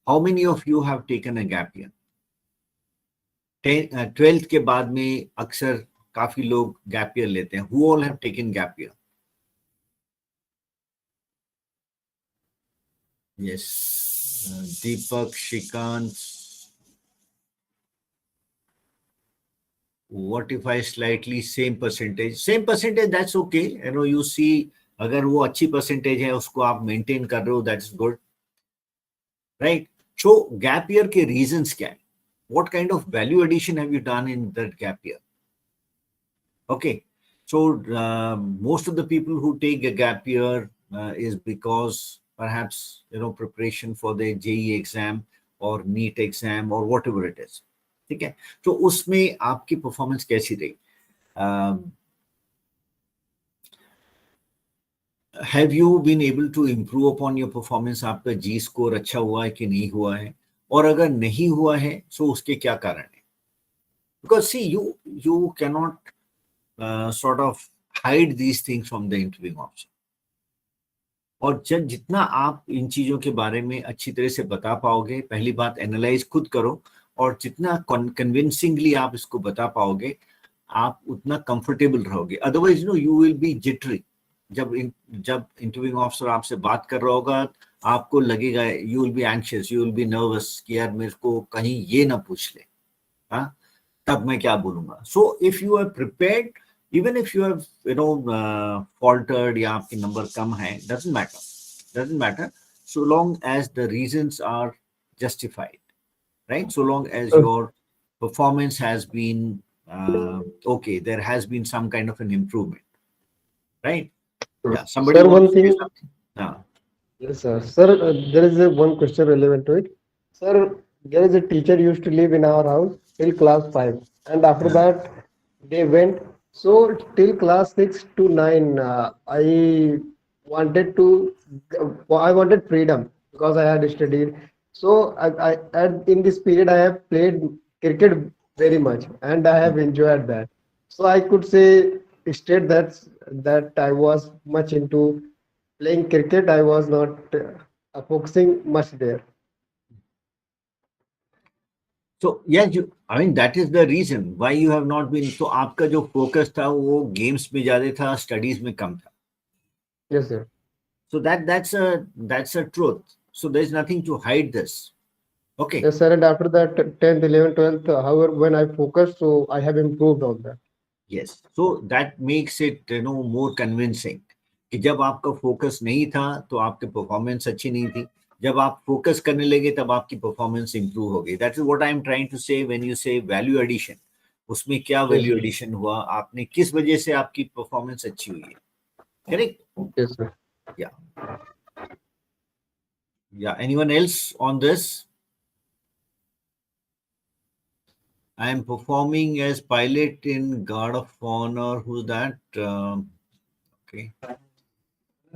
How many of you have taken a gap year? 12th के बाद में अक्सर काफी लोग gap year लेते हैं. Who all have taken gap year? Yes, Deepak, Shrikant. What if I slightly same percentage? Same percentage, that's okay. You see, अगर वो अच्छी percentage है उसको आप maintain कर रहे हो, that's good, right? So gap year के reasons क्या है? What kind of value addition have you done in that gap year? Okay, so most of the people who take a gap year is because perhaps preparation for the JEE exam or NEET exam or whatever it is. ठीक है, तो उसमें आपकी performance कैसी रही? Have you been able to improve upon your performance? आपका जी score अच्छा हुआ है कि नहीं हुआ है, और अगर नहीं हुआ है तो उसके क्या कारण है? because see, you cannot sort of hide these things from the interviewing officer. और जब जितना आप इन चीजों के बारे में अच्छी तरह से बता पाओगे, पहली बात एनालाइज खुद करो, और जितना कन्विंसिंगली आप इसको बता पाओगे, आप उतना कंफर्टेबल रहोगे. Otherwise you will be jittery. जब इंटरव्यूइंग ऑफिसर आपसे बात कर रहा होगा, आपको लगेगा, you will be anxious, you will be nervous कि यार मेरे को कहीं ये ना पूछ ले, हाँ, तब मैं क्या बोलूंगा. So if you are prepared, even if you have faltered या आपके नंबर कम है, doesn't matter so long as the reasons are justified, right? So long as your performance has been okay, there has been some kind of an improvement, right? Yeah, somebody Sir, one wants to say thing. something. Yes, sir. Sir, there is one question relevant to it. Sir, there is a teacher used to live in our house till class 5, and after that they went. So till class 6 to 9, wanted to, I wanted freedom because I had studied. So in this period I have played cricket very much, and I have enjoyed that. So I could say state that I was much into playing cricket. I was not focusing much there. So yeah, I mean that is the reason why you have not been. So आपका जो focus था वो games में ज़्यादा था, studies में कम था. Yes, sir. So that's a truth. So there's nothing to hide this. Okay. Yes, sir. And after that, 10th, 11th, 12th, however, when I focused, so I have improved on that. Yes. So that makes it more convincing. कि जब आपका focus नहीं था तो आपकी performance अच्छी नहीं थी. जब आप फोकस करने लगे तब आपकी परफॉर्मेंस इंप्रूव हो गई. That is what I am trying to say when you say value addition. उसमें क्या वैल्यू एडिशन हुआ, आपने किस वजह से आपकी परफॉर्मेंस अच्छी हुई है. Correct? Yes, sir. Yeah. Anyone else on this? I am performing as pilot in Guard of Honor. Who's that? Okay.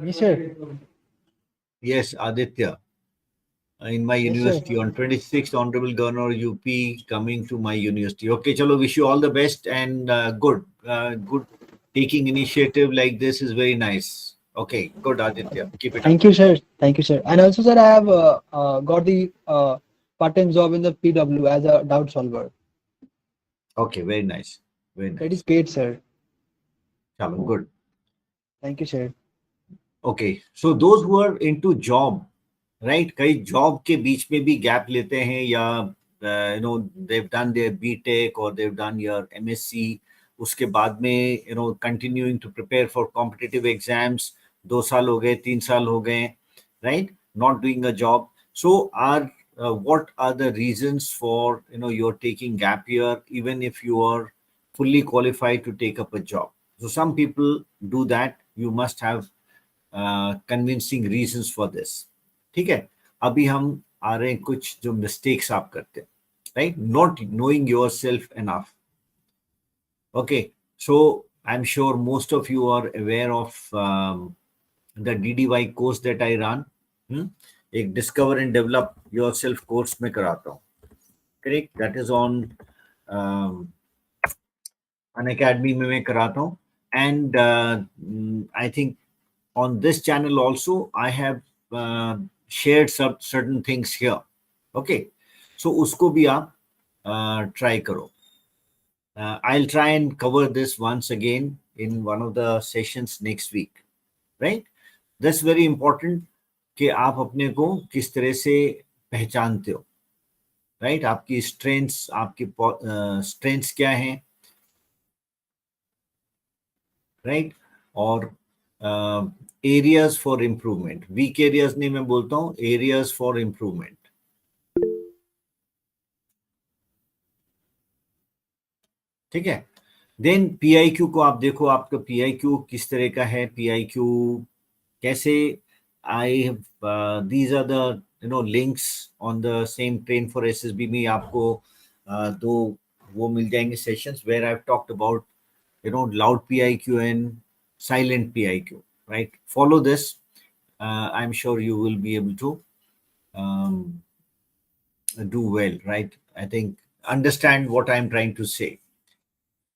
Yes, sir. Yes, Aditya. In my university on 26th, Honorable Governor UP coming to my university. Okay, chalo, wish you all the best and good taking initiative like this is very nice. Okay, good, Aditya. Keep it up. Thank you, sir. Thank you, sir. And also, sir, I have got the part-time job in the PW as a doubt solver. Okay, very nice. Very nice. That is paid, sir. Chalo, good. Thank you, sir. Okay, so those who are into job, right? कई job के बीच में भी gap लेते हैं या they've done their BTech or they've done your MSc. उसके बाद में continuing to prepare for competitive exams. 2 साल हो गए, 3 साल हो गए, right? Not doing a job. So what are the reasons for you're taking gap year even if you are fully qualified to take up a job? So some people do that. You must have convincing reasons for this. ठीक है, अभी हम आ रहे हैं कुछ जो mistakes आप करते हैं, right? Not knowing yourself enough. Okay, so I'm sure most of you are aware of the DDY course that I run. एक Discover and Develop Yourself course में कराता हूँ. Correct? That is on Unacademy में मैं कराता हूँ. And I think on this channel also, I have shared some certain things here. Okay, so usko bhi aap try karo. I'll try and cover this once again in one of the sessions next week, right? That's very important कि आप अपने को किस तरह से पहचानते हो, right? आपकी strengths, आपकी strengths क्या हैं, right? और areas for improvement. Weak areas नहीं मैं बोलता हूँ, areas for improvement. ठीक है. Then PIQ को आप देखो, आपका PIQ किस तरह का है, PIQ कैसे. I have these are the links on the same Train4SSB में आपको दो वो मिल जाएंगे sessions where I've talked about loud PIQ and silent PIQ, right? Follow this. I'm sure you will be able to do well, right? I think understand what I'm trying to say.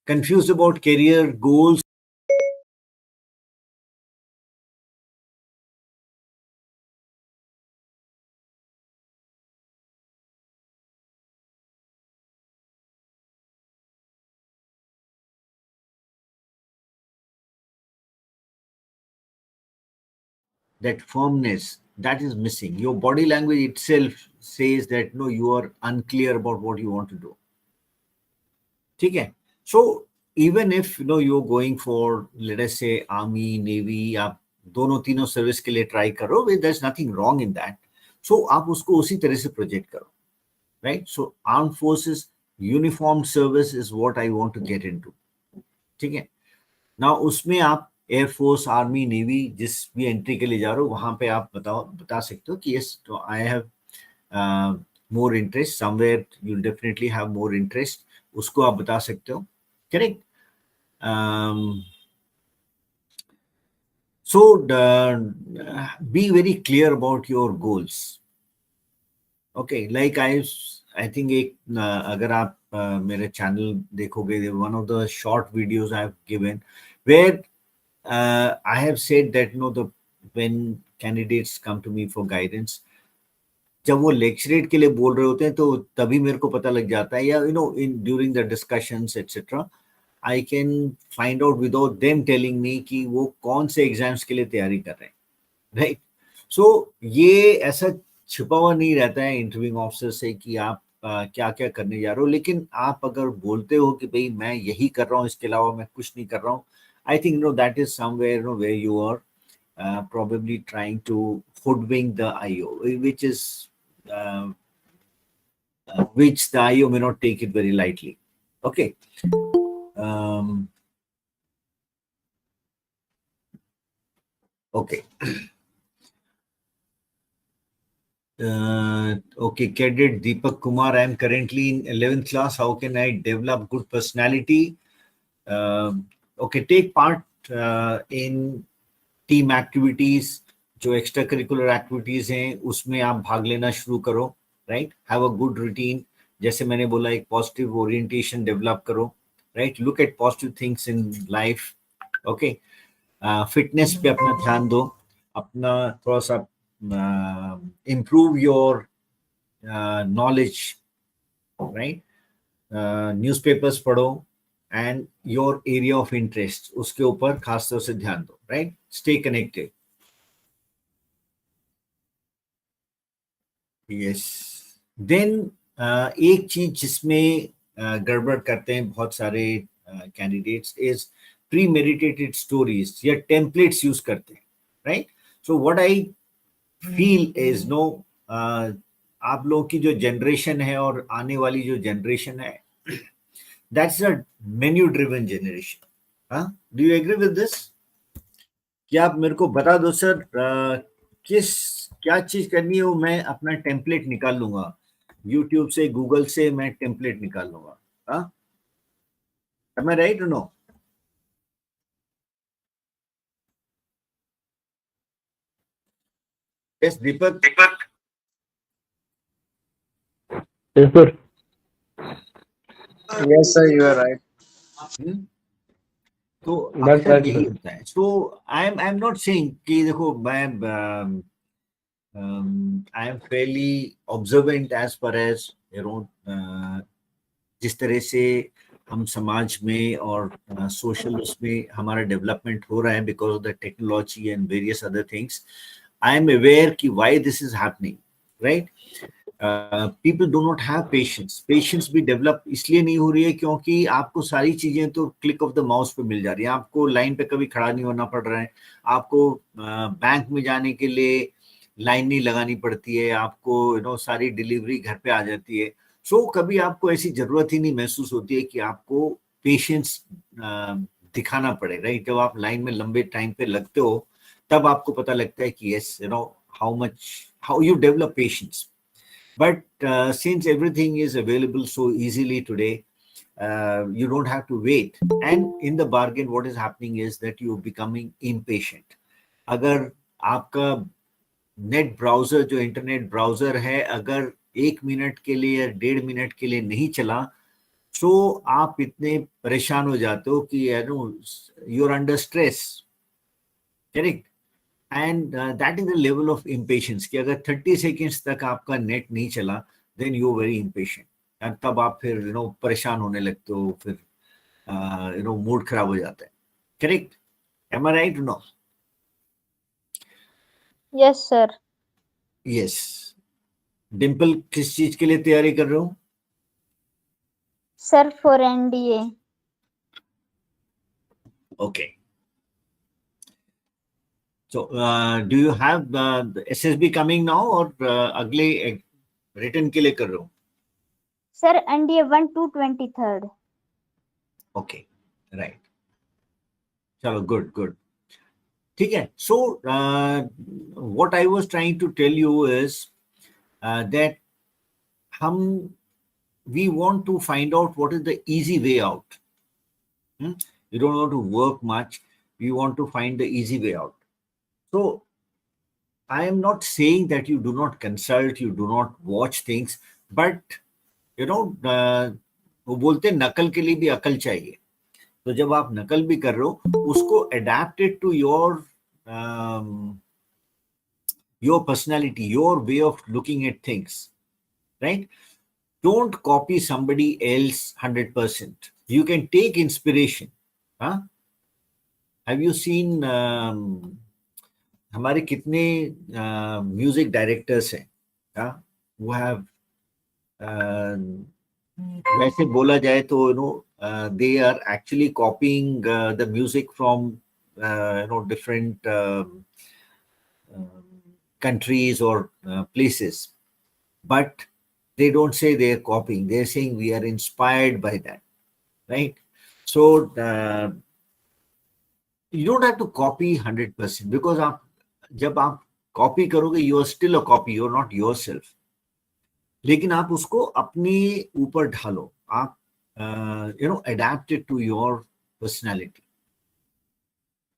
Confused about career goals. That firmness that is missing. Your body language itself says that no, you are unclear about what you want to do. ठीक है? So even if you're going for, let us say, army, navy, आप दोनों तीनों service के लिए try करो, there's nothing wrong in that. So आप उसको उसी तरह से प्रोजेक्ट करो, right? So armed forces uniformed service is what I want to get into. ठीक है? Now उसमें आप एयरफोर्स, आर्मी, नेवी जिस भी एंट्री के लिए जा रहे हो वहां पे आप बता सकते हो कि यस, तो I have more interest somewhere, you definitely have more interest, उसको आप बता सकते हो, correct? So be very clear about your goals. Okay, like I think एक अगर आप मेरे चैनल देखोगे, one of the short videos I have given where I have said that when candidates come to me for guidance, जब वो lecturette के लिए बोल रहे होते हैं तो तभी मेरे को पता लग जाता है, या in during the discussions etc. I can find out without them telling me कि वो कौन से एग्जाम्स के लिए तैयारी कर रहे हैं, राइट? सो ये ऐसा छुपा हुआ नहीं रहता है इंटरव्यूइंग ऑफिसर से कि आप क्या क्या करने जा रहे हो, लेकिन आप अगर बोलते हो कि भाई मैं यही कर रहा हूँ, इसके अलावा मैं कुछ नहीं कर रहा हूँ, I think that is somewhere where you are probably trying to hoodwink the IO, which is which the IO may not take it very lightly. Okay. Okay. Okay, Cadet Deepak Kumar, I am currently in 11th class. How can I develop good personality? Okay, take part in team activities. जो extra curricular activities हैं उसमें आप भाग लेना शुरू करो, right? Have a good routine, जैसे मैंने बोला, एक पॉजिटिव ओरिएंटेशन डेवलप करो, right? Look at positive things in life. Okay, fitness पे अपना ध्यान दो, अपना थोड़ा सा improve your knowledge, right? Newspapers पढ़ो and your area of interest उसके ऊपर खास तौर से ध्यान दो, right? Stay connected. Yes. Then एक चीज जिसमें गड़बड़ करते हैं बहुत सारे candidates is premeditated stories या templates use करते हैं, right? So what I feel is आप लोगों की जो जनरेशन है और आने वाली जो जनरेशन है, that's a menu driven generation. Do you agree with this? क्या आप मेरे को बता दो सर, क्या चीज करनी है, वो मैं अपना टेम्पलेट निकाल लूंगा यूट्यूब से, गूगल से मैं टेम्पलेट निकाल लूंगा. Am I right or no? Yes, Deepak. Yes, sir. Yes, sir, you are right. तो That's अक्सर right, यही sir. होता है. So I am not saying कि देखो मैं I am fairly observant as far as जिस तरह से हम समाज में और सोशल उसमें हमारा डेवलपमेंट हो रहा है because of the technology and various other things. I am aware कि why this is happening, right? People do not have patience. Patience भी डेवलप इसलिए नहीं हो रही है क्योंकि आपको सारी चीजें तो क्लिक ऑफ द माउस पे मिल जा रही है. आपको लाइन पे कभी खड़ा नहीं होना पड़ रहा है, आपको बैंक में जाने के लिए लाइन नहीं लगानी पड़ती है, आपको सारी डिलीवरी घर पे आ जाती है. सो कभी आपको ऐसी जरूरत ही नहीं महसूस होती है कि आपको पेशेंस दिखाना पड़े, राइट? जब आप लाइन में लंबे टाइम पे लगते हो तब आपको पता लगता है कि yes, how you develop patience. But since everything is available so easily today, you don't have to wait. And in the bargain, what is happening is that you're becoming impatient. अगर आपका नेट ब्राउजर जो internet browser है, अगर 1 minute के लिए या 1.5 minute के लिए नहीं चला, तो आप इतने परेशान हो जाते हो कि you are under stress, correct. And that is the level of impatience कि अगर 30 सेकेंड्स तक आपका नेट नहीं चला, then you very impatient, and तब आप फिर परेशान होने लगते हो, फिर मूड खराब हो जाता है, correct. Am I right? No? Yes sir. Yes. Dimple किस चीज के लिए तैयारी कर रहे हो? Sir for NDA. Okay. So, do you have the SSB coming now or अगले written के लिए कर रहे हो? Sir NDA 1 to 23rd। Okay, right. चलो, good, good. ठीक है. So, what I was trying to tell you is that we want to find out what is the easy way out. You don't want to work much. We want to find the easy way out. So, I am not saying that you do not consult, you do not watch things, but वो बोलते हैं नकल के लिए भी अकल चाहिए। तो जब आप नकल भी कर रहे हो, उसको adapted to your personality, your way of looking at things, right? Don't copy somebody else 100%. You can take inspiration. Huh? Have you seen हमारे कितने म्यूजिक डायरेक्टर्स हैं, वो हैव वैसे बोला जाए तो they are actually copying the music from different countries or places, but they don't say they are copying, they are saying we are inspired by that, right? So you don't have to copy 100% because जब आप copy करोगे, you are still a copy, you are not yourself. लेकिन आप उसको अपने ऊपर ढालो, आप adapt it to your personality.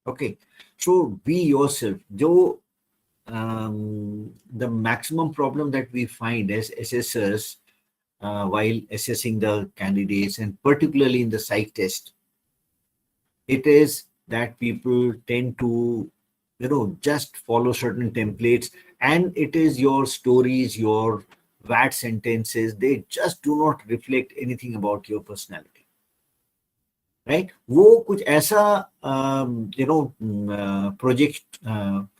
Okay, so be yourself. जो the maximum problem that we find as assessors while assessing the candidates, and particularly in the psych test, it is that people tend to just follow certain templates, and it is your stories, your VAT sentences, they just do not reflect anything about your personality, right? वो कुछ ऐसा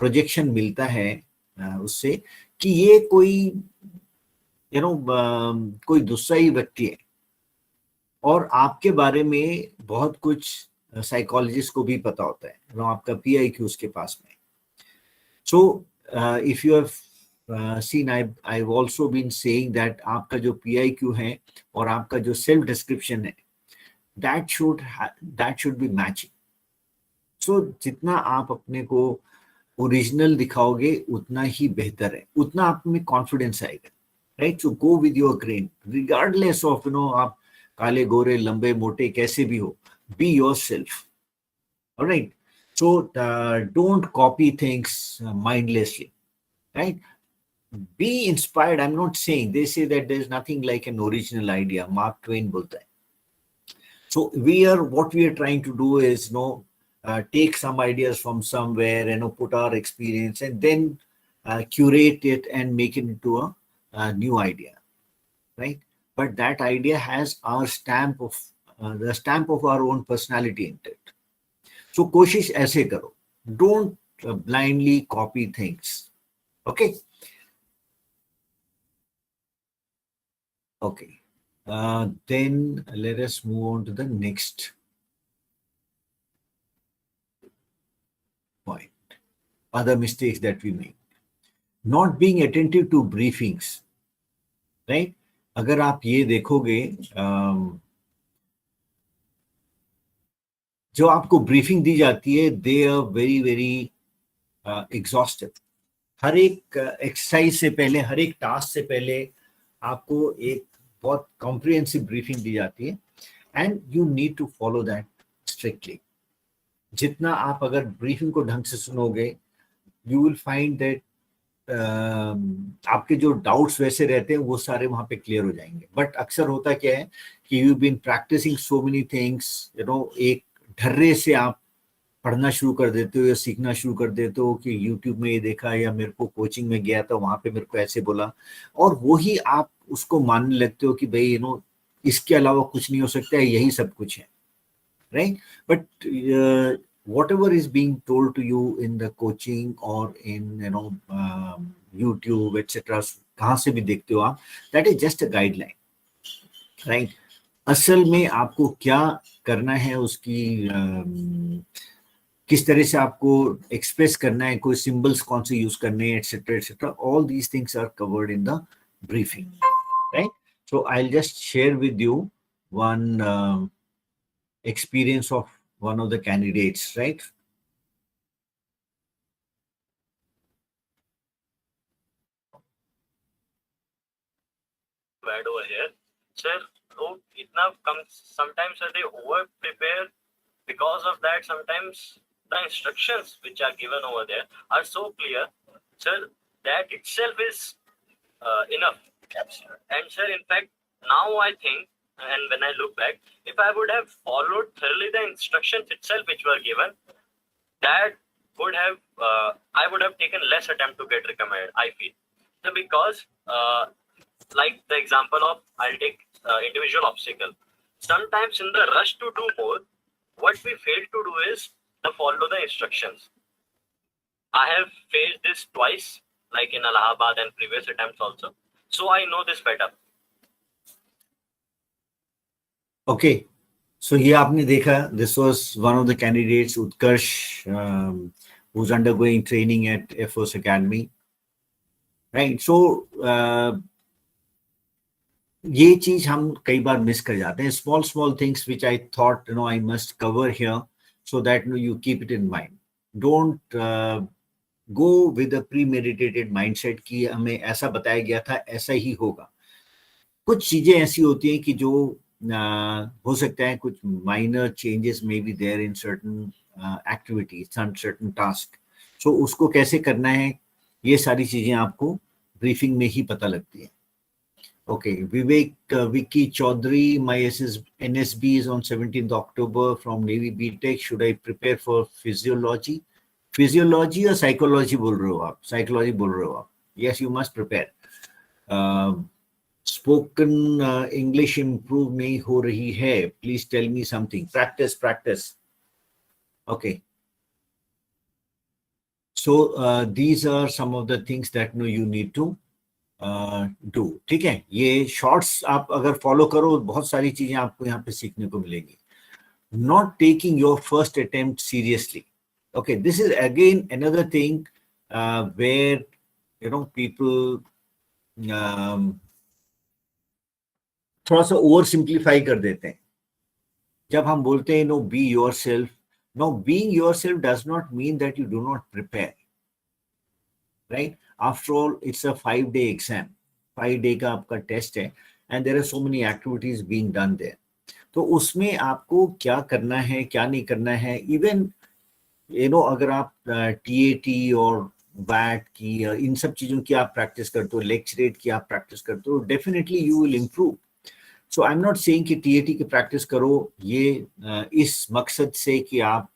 projection मिलता है उससे कि ये कोई कोई दूसरा ही व्यक्ति है, और आपके बारे में बहुत कुछ साइकोलॉजिस्ट को भी पता होता है, आपका PIQ उसके पास में। So if you have seen, I've also been saying that आपका जो PIQ है और आपका जो self description है, that should be matching. So जितना आप अपने को ओरिजिनल दिखाओगे उतना ही बेहतर है, उतना आप में कॉन्फिडेंस आएगा, right? So go with your grain, regardless of आप काले गोरे लंबे मोटे कैसे भी हो, be yourself. All right. So don't copy things mindlessly, right? Be inspired. I'm not saying, they say that there's nothing like an original idea. Mark Twain बोलता है. So what we are trying to do is take some ideas from somewhere and put our experience and then curate it and make it into a new idea, right? But that idea has our stamp of the stamp of our own personality in it. So कोशिश ऐसे करो, don't blindly copy things. Okay. Okay. Then let us move on to the next point. Other mistakes that we make. Not being attentive to briefings, right? अगर आप ये देखोगे, जो आपको briefing दी जाती है, they are very very exhaustive. हर एक एक्सरसाइज से पहले, हर एक टास्क से पहले आपको एक बहुत कॉम्प्रिहेंसिव ब्रीफिंग दी जाती है, and you need to follow that strictly. जितना आप अगर ब्रीफिंग को ढंग से सुनोगे, यू विल फाइंड दैट आपके जो डाउट्स वैसे रहते हैं वो सारे वहां पे क्लियर हो जाएंगे। बट अक्सर होता क्या है कि you been practicing so many things, एक ढर्रे से आप पढ़ना शुरू कर देते हो या सीखना शुरू कर देते हो कि यूट्यूब में ये देखा या मेरे को कोचिंग में गया था वहां पे मेरे को ऐसे बोला, और वही आप उसको मानने लगते हो कि भाई इसके अलावा कुछ नहीं हो सकता है, यही सब कुछ है, right? But whatever is being told to you in the coaching or in YouTube etc, कहाँ से भी देखते हो आप, that is just a guideline, right? असल में आपको क्या करना है, उसकी किस तरह से आपको एक्सप्रेस करना है, कोई सिंबल्स कौन से यूज करने हैं etcetera etcetera, all these things are covered in the briefing, right? So I will just share with you one experience of one of the candidates, right? Bad over here, sir. लोग इतना कम, sometimes they over prepare. Because of that, sometimes the instructions which are given over there are so clear, sir, that itself is enough. And sir, in fact, now I think, and when I look back, if I would have followed thoroughly the instructions itself which were given, that would have I would have taken less attempt to get recommended, I feel. So because like the example of, I'll take individual obstacle. Sometimes in the rush to do more, what we fail to do is to follow the instructions. I have faced this twice, like in Allahabad and previous attempts also. So I know this better. Okay, so ये आपने देखा, this was one of the candidates, Utkarsh, who's undergoing training at Air Force Academy, right? So ये चीज हम कई बार miss कर जाते हैं, small things which I thought I must cover here, so that you keep it in mind. Don't go with a premeditated mindset कि हमें ऐसा बताया गया था, ऐसा ही होगा. कुछ चीजें ऐसी होती हैं कि जो हो सकता है कुछ माइनर चेंजेस में be there in certain activities, certain task. So उसको कैसे करना है, ये सारी चीजें आपको ब्रीफिंग में ही पता लगती है. Okay, Vivek Vicky Chaudhary, my NSB is on 17th October from Navy BTech. Should I prepare for physiology? Physiology या साइकोलॉजी बोल रहे हो आप? साइकोलॉजी बोल रहे हो आप? Yes, you must prepare. Spoken English improve नहीं हो रही है, please tell me something. Practice. Okay, so these are some of the things that you need to do. ठीक है, ये शॉर्ट्स आप अगर फॉलो करो, बहुत सारी चीजें आपको यहाँ पे सीखने को मिलेगी. Not taking your first attempt seriously. Okay, this is again another thing where people थोड़ा सा ओवर सिंप्लीफाई कर देते हैं. जब हम बोलते हैं be yourself, no, being yourself does not mean that you do not prepare, right? After all it's a 5-day exam, 5 day का आपका टेस्ट है, and there are so many activities being done there. तो उसमें आपको क्या करना है, क्या नहीं करना है, इवन अगर आप TAT और VAT की इन सब चीजों की आप प्रैक्टिस करते हो, लेक्चरेट की आप प्रैक्टिस करते हो, definitely you will improve. So I am not saying कि TAT की प्रैक्टिस करो ये इस मकसद से कि आप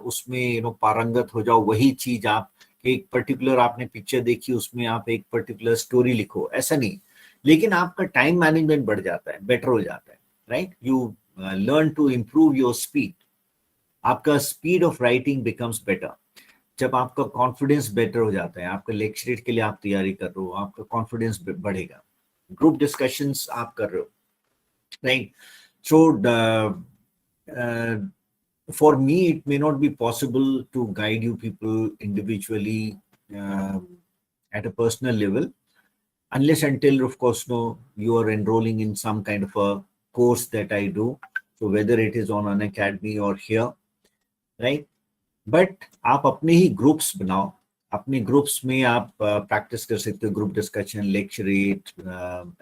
उसमें पारंगत हो जाओ. वही चीज आप एक पर्टिकुलर आपने पिक्चर देखी, उसमें आप एक पर्टिकुलर स्टोरी लिखो, ऐसा नहीं. लेकिन आपका टाइम मैनेजमेंट बढ़ जाता है, बेटर हो जाता है, right? You learn to improve your speed. आपका speed of writing becomes better. जब आपका कॉन्फिडेंस बेटर हो जाता है, आपका लेक्चरेट के लिए आप तैयारी कर रहे हो, आपका कॉन्फिडेंस बढ़ेगा. ग्रुप डिस्कशंस आप कर रहे हो, right? So for me it may not be possible to guide you people individually at a personal level, unless until of course you are enrolling in some kind of a course that I do. So whether it is on Unacademy or here, right? But आप अपने ही groups बनाओ, अपने groups में आप practice कर सकते हो, group discussion, lecturette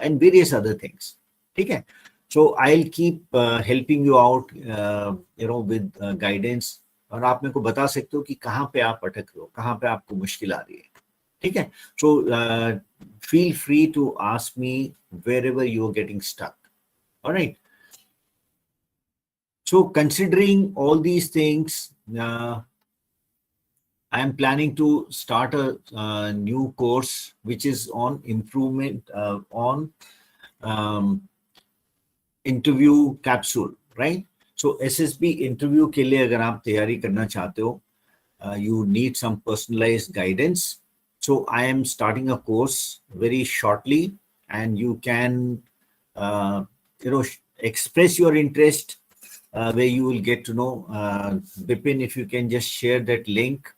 and various other things. ठीक है, so I will keep helping you out with guidance, और आप मेरे को बता सकते हो कि कहाँ पे आप अटक रहे हो, कहाँ पे आपको मुश्किल आ रही है. ठीक है? So feel free to ask me wherever you are getting stuck. All right. So considering all these things, I am planning to start a new course which is on improvement on interview capsule, right? So SSB interview के लिए अगर आप तैयारी करना चाहते हो, you need some personalized guidance. So I am starting a course very shortly, and you can express your interest where you will get to know. Vipin, if you can just share that link.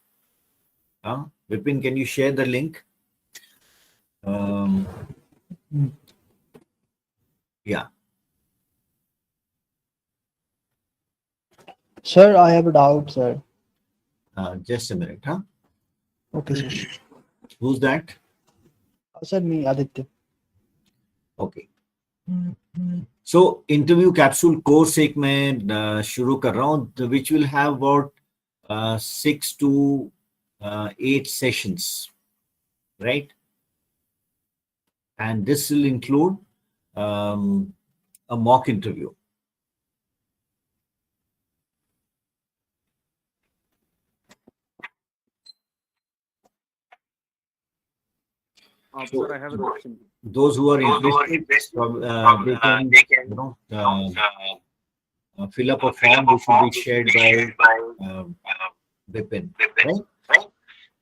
Vipin, can you share the link? Yeah. Sir, I have a doubt, sir. Just a minute, huh? Okay, sir. Who's that? Sir, me, Aditya. Okay. So interview capsule course एक मैं शुरू कर रहा हूँ, which will have about 6 to 8 sessions, right? And this will include a mock interview. Sir, I have a question. Those who are interested, they can fill up a form which will be shared by Vipin, right?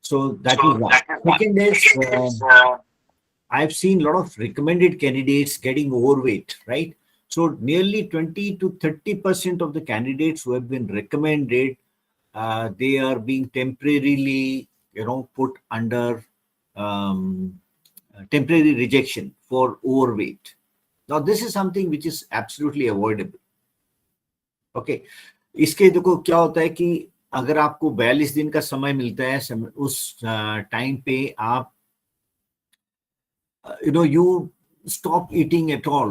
So that is one. Second is I've seen a lot of recommended candidates getting overweight, right? So nearly 20 to 30% of the candidates who have been recommended, they are being temporarily, put under temporary rejection for overweight. Now, this is something which is absolutely avoidable. Okay. इसके देखो क्या होता है कि अगर आपको 42 दिन का समय मिलता है, उस टाइम पे आप you stop eating at all,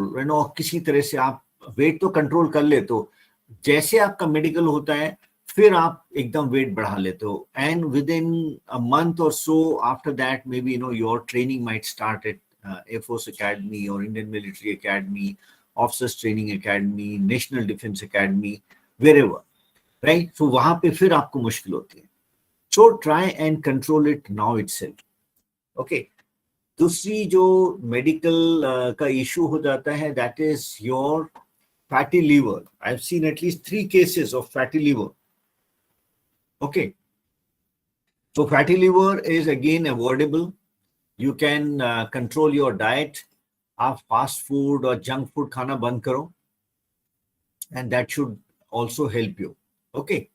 किसी तरह से आप वेट तो कंट्रोल कर लेते हो, जैसे आपका मेडिकल होता है फिर आप एकदम वेट बढ़ा लेते हो, and within a month or so after that, maybe your training might start at Air Force Academy or Indian Military Academy, Officers Training Academy, National Defense Academy, wherever, right? So वहां पे फिर आपको मुश्किल होती है. So try and control it now itself. Okay. दूसरी जो medical का इशू हो जाता है, that is your fatty liver. I've seen at least 3 cases of fatty liver. Okay. So fatty liver is again avoidable. You can control your diet. आप fast food or junk food खाना बंद करो, and that should also help you. Okay.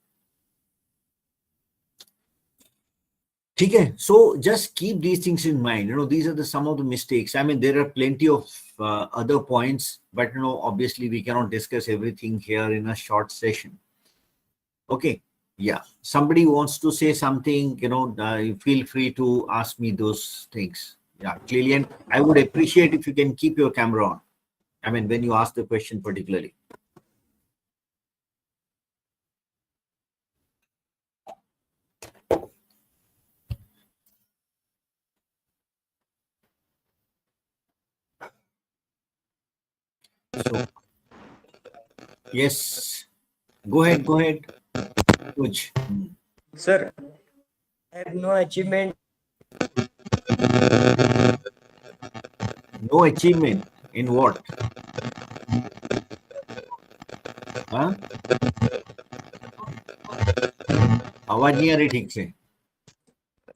ठीक है. So just keep these things in mind. These are some of the mistakes. I mean, there are plenty of other points, but obviously we cannot discuss everything here in a short session. Okay. Yeah. Somebody wants to say something, feel free to ask me those things. Yeah, Lillian, I would appreciate if you can keep your camera on. I mean, when you ask the question particularly. So, yes, go ahead. Kuch. Sir, I have no achievement. No achievement in what? हाँ? आवाज नहीं आ रही ठीक से.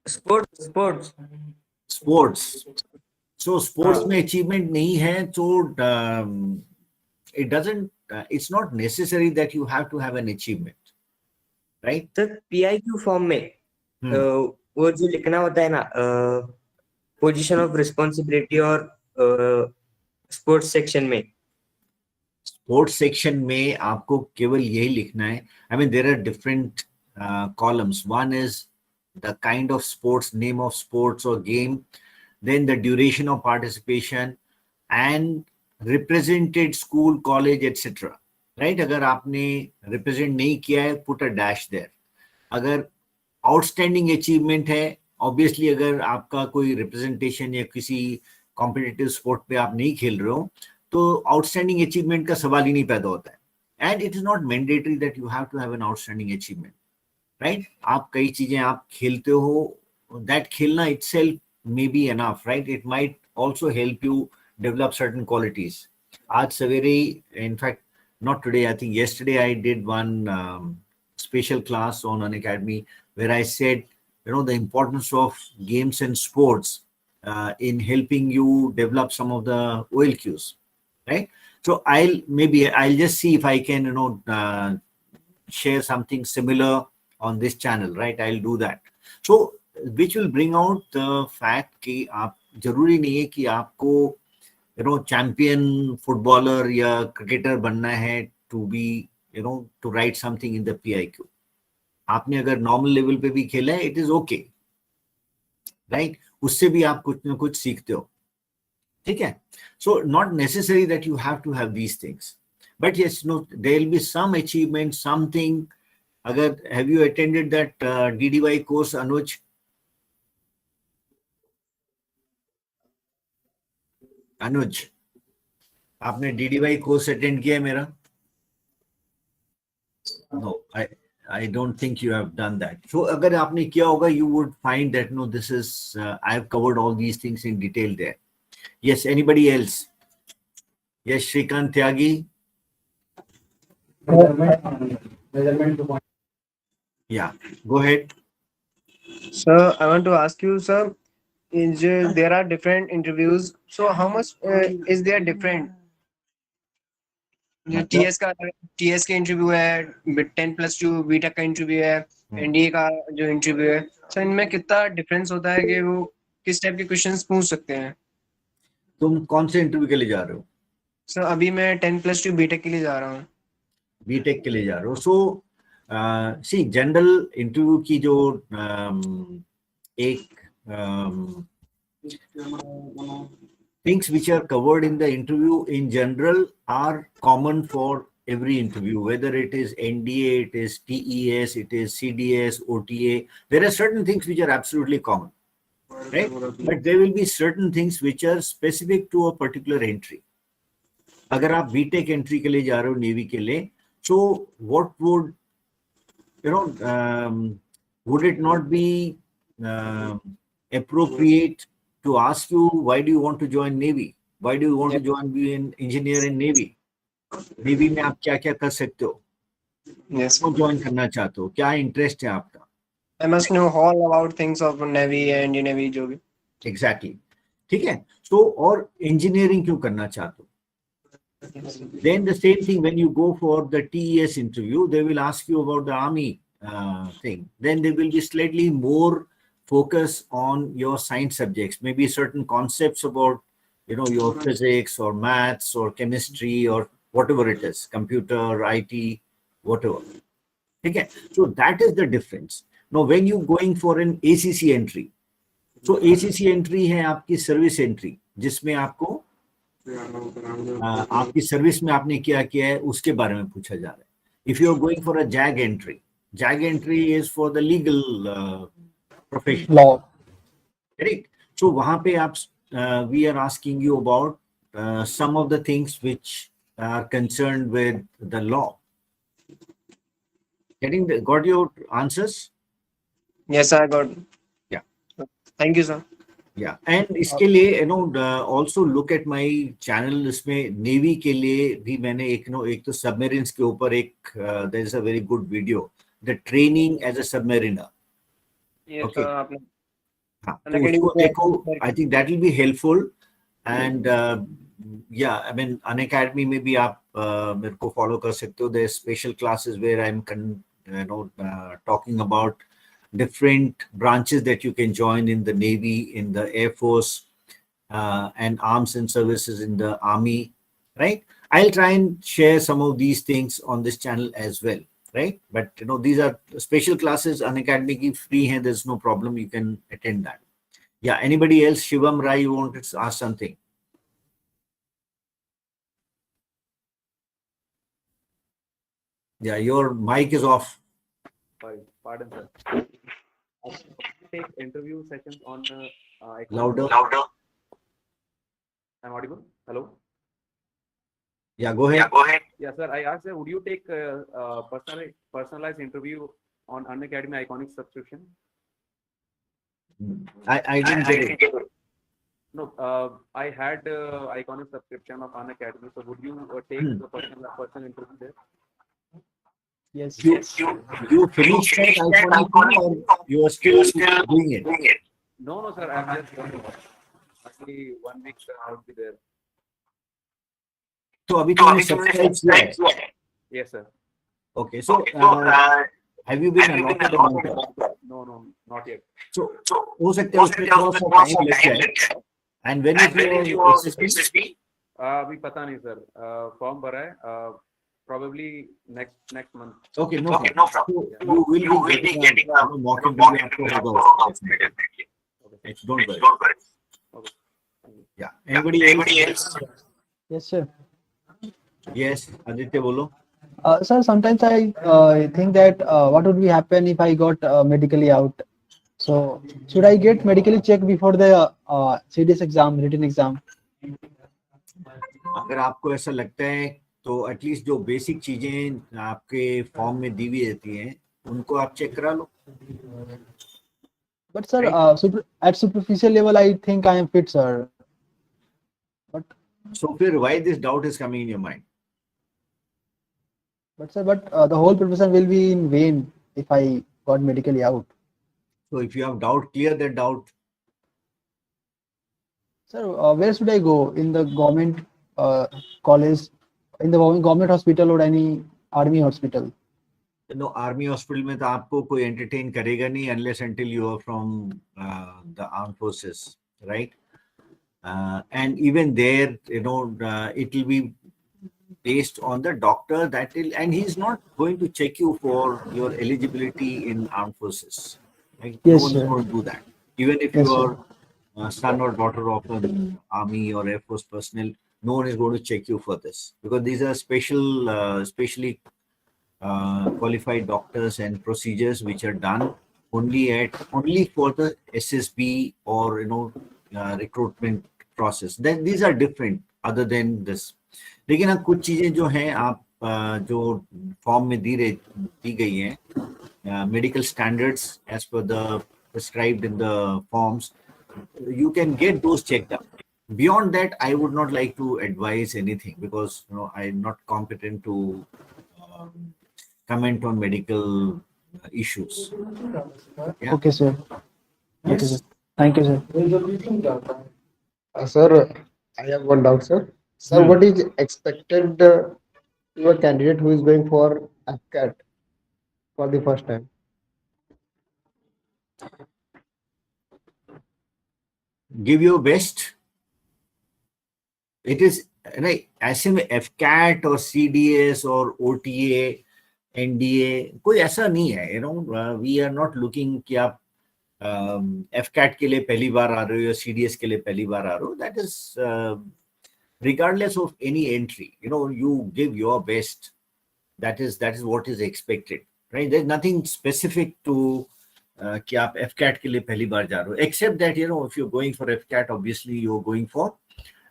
Sports. So sports में achievement नहीं है, so it doesn't. It's not necessary that you have to have an achievement, right? Sir, PIQ form में वो जो लिखना होता है ना, पोजीशन ऑफ रिस्पॉन्सिबिलिटी और स्पोर्ट्स सेक्शन में. स्पोर्ट्स सेक्शन में आपको केवल यही लिखना है. I mean, there are different columns. One is the kind of sports, name of sports or game, then the duration of participation and represented school, college, etc. Right? अगर आपने represent नहीं किया है, put a dash there. अगर outstanding achievement है obviously अगर आपका कोई रिप्रेजेंटेशन या किसी कॉम्पिटिटिव स्पोर्ट पे आप नहीं खेल रहे हो तो आउटस्टैंडिंग अचीवमेंट का सवाल ही नहीं पैदा होता है। And it is not mandatory that you have to have an outstanding achievement, right? आप कई चीजें आप खेलते हो, दैट खेलना itself may be enough, right? It might also help you develop certain qualities. आज सवेरे, in fact, not today, I think yesterday I did one special class on Unacademy where I said, the importance of games and sports in helping you develop some of the OLQs, right? So I'll just see if I can, share something similar on this channel, right? I'll do that. So which will bring out the fact कि आप जरूरी नहीं है कि आपको champion footballer या cricketer बनना है to be to write something in the PIQ. आपने अगर नॉर्मल लेवल पे भी खेला है, इट इज ओके, राइट? उससे भी आप कुछ ना कुछ सीखते हो, ठीक है? So not necessary that you have to have these things, but yes, there will be some achievement, something. अगर have you attended that DDY course, Anuj? Anuj, आपने DDY कोर्स अटेंड किया है मेरा? No, I don't think you have done that. So अगर आपने किया होगा, you would find that no, this is I have covered all these things in detail there. Yes, anybody else? Yes, Shrikant Tyagi. Yeah, go ahead. Sir, I want to ask you, sir, there are different interviews. So how much is there different? TS का TS का interview है, 10+2 BTech का interview है, NDA का जो interview है, sir इनमें कितना डिफरेंस होता है कि वो किस टाइप के क्वेश्चंस पूछ सकते हैं? तुम कौन से इंटरव्यू के लिए जा रहे हो? सर अभी मैं 10+2 बीटेक के लिए जा रहा हूँ। बीटेक के लिए जा रहे हो? सो सी, जनरल इंटरव्यू की जो एक things which are covered in the interview in general are common for every interview, whether it is NDA, it is TES, it is CDS, OTA. There are certain things which are absolutely common, right? But there will be certain things which are specific to a particular entry. अगर आप BTech entry के लिए जा रहे हो navy के लिए, so what would would it not be appropriate to ask you, why do you want to join Navy? Why do you want to be an engineer in Navy? Navy में आप क्या क्या कर सकते हो? क्यों ज्वाइन करना चाहते हो? क्या इंटरेस्ट है आपका? I must know all about things of Navy and Navy जो भी. Exactly. ठीक है? So और engineering क्यों करना चाहते हो? Then the same thing when you go for the TES interview, they will ask you about the army thing. Then they will be slightly more focus on your science subjects, maybe certain concepts about your physics or maths or chemistry or whatever it is, computer, IT, whatever. Okay, so that is the difference. Now when you going for an ACC entry, so ACC entry है आपकी service entry, जिसमें आपको आपकी service में आपने क्या किया है उसके बारे में पूछा जा रहा है. If you are going for a JAG entry is for the legal profession. Law. Correct. So वहाँ पे आप we are asking you about some of the things which are concerned with the law. Got your answers? Yes, I got. Yeah. Thank you, sir. Yeah, and इसके लिए also look at my channel. इसमें navy के लिए भी मैंने एक तो submarines के ऊपर एक there is a very good video, the training as a submariner. Yes, okay. आपने. हाँ, तो उसको देखो, I think that will be helpful. And yeah, I mean Unacademy में भी आप मेरे को follow कर सकते हो. There are special classes where I'm talking about different branches that you can join in the Navy, in the Air Force, and arms and services in the Army, right? I'll try and share some of these things on this channel as well, right? But these are special classes. Unacademy ki free hai, there's no problem. You can attend that. Yeah, anybody else? Shivam Rai, you wanted to ask something? Yeah, your mic is off. Sorry, pardon, sir. take interview sessions on Louder. I'm audible? Hello? Yeah, go ahead. Yeah, sir. I asked, would you take personalized interview on Unacademy Iconic subscription? I didn't get it. No, I had Iconic subscription of Unacademy. So would you take the personal interview there? Yes. You finished that Iconic or you are still doing it? No, sir. I'm just actually 1 week I will be there. तो अभी तुमने subscribe किया है? Yes, sir. Okay, so have you been allotted a mentor? No, not yet. So हो सकता है उसमें थोड़ा सा टाइम लग जाए. And when is your SSB? अभी पता नहीं सर. फॉर्म भरा है. Probably next month. Okay, no problem. So you will be getting a mock interview after August. Don't worry. Okay. Yeah. Anybody else? Yes, sir. Yes, Aditya bolo. Sir, sometimes I think that what would be happen if I got medically out? So should I get medically checked before the CDS exam, written exam? अगर आपको ऐसा लगता है तो at least जो basic चीजें आपके form में दी हुई रहती हैं उनको आप चेक करा लो. But sir, at superficial level, I think I am fit, sir. But so फिर why this doubt is coming in your mind? But sir, the whole profession will be in vain if I got medically out. So if you have doubt, clear that doubt. Sir, where should I go? In the government college, in the government hospital, or any army hospital? No, army hospital में तो आपको कोई entertain करेगा नहीं unless until you are from the armed forces, right? And even there, it will be based on the doctor and he's not going to check you for your eligibility in armed forces. Right? Yes, no one is going to do that. Even if Yes, you are son or daughter of an army or air force personnel, no one is going to check you for this because these are specially qualified doctors and procedures which are done only for the SSB or recruitment process. Then these are different other than this. लेकिन अब कुछ चीजें जो हैं आप जो form में दी गई हैं medical standards as per the prescribed in the forms, you can get those checked up. Beyond that, I would not like to advise anything because I'm not competent to comment on medical issues. Yeah. Okay, sir. Yes. Okay, sir. Thank you, sir. Sir, I have one doubt, sir. Sir, what is expected to a candidate who is going for APCAT for the first time? Give your best. It is right. ऐसे में FCAT और CDS और OTA, NDA कोई ऐसा नहीं है. We are not looking कि आप FCAT के लिए पहली बार आ रहे हो या CDS के लिए पहली बार आ रहे हो. That is regardless of any entry. You give your best. That is what is expected. Right? There's nothing specific to कि आप FCAT के लिए पहली बार जा रहे हो. Except that if you're going for FCAT, obviously you're going for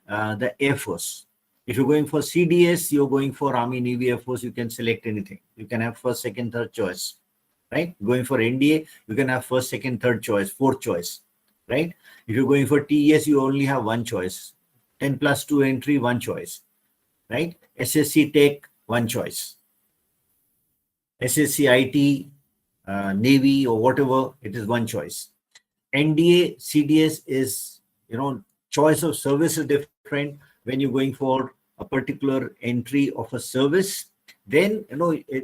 the Air Force. If you're going for CDS, you're going for Army, Navy, Air Force, you can select anything. You can have first, second, third choice, right? Going for NDA, you can have first, second, third choice, fourth choice, right? If you're going for TES, you only have one choice. 10+2 entry, one choice, right? SSC Tech, one choice. SSC IT, Navy or whatever, it is one choice. NDA, CDS is, choice of service is different. When you're going for a particular entry of a service, then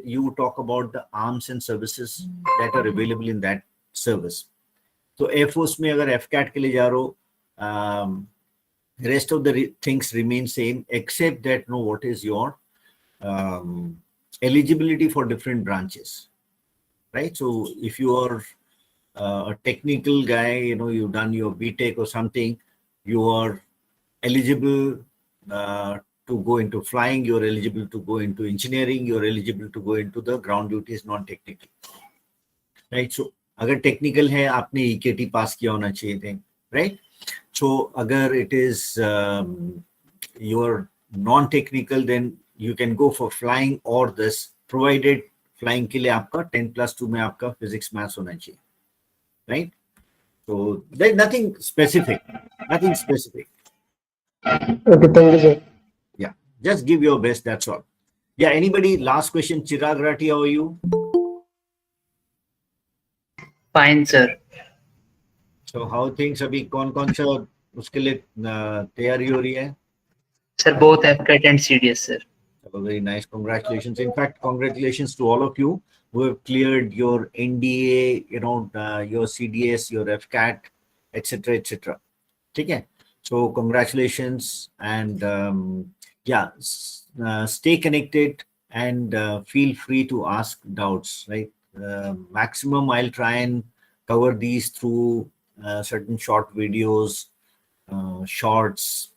you talk about the arms and services that are available in that service. So Air Force में अगर FCAT के लिए जा रहे हो, rest of the things remain same except that what is your eligibility for different branches, right? So if you are a technical guy, you've done your BTech or something, you are eligible to go into flying, you're eligible to go into engineering, you're eligible to go into the ground duties non-technical, right? So अगर technical है आपने EKT पास किया होना चाहिए थे, right? So अगर it is your non technical then you can go for flying और this, provided flying के लिए आपका 10+2 में आपका फिजिक्स मैथ्स होना चाहिए, right? So there's nothing specific, nothing specific. Okay, thank you, sir. Yeah, just give your best, that's all. Yeah, anybody, last question, Chirag Rathi, how are you? Fine, sir. So how things अभी कौन सा उसके लिए तैयारी हो रही है? Sir, both FCAT and CDS, sir. Very nice, congratulations. In fact, congratulations to all of you who have cleared your NDA, your CDS, your FCAT, etc. ठीक है? So congratulations, and yeah, stay connected and feel free to ask doubts, right? Maximum I'll try and cover these through certain short videos, shorts,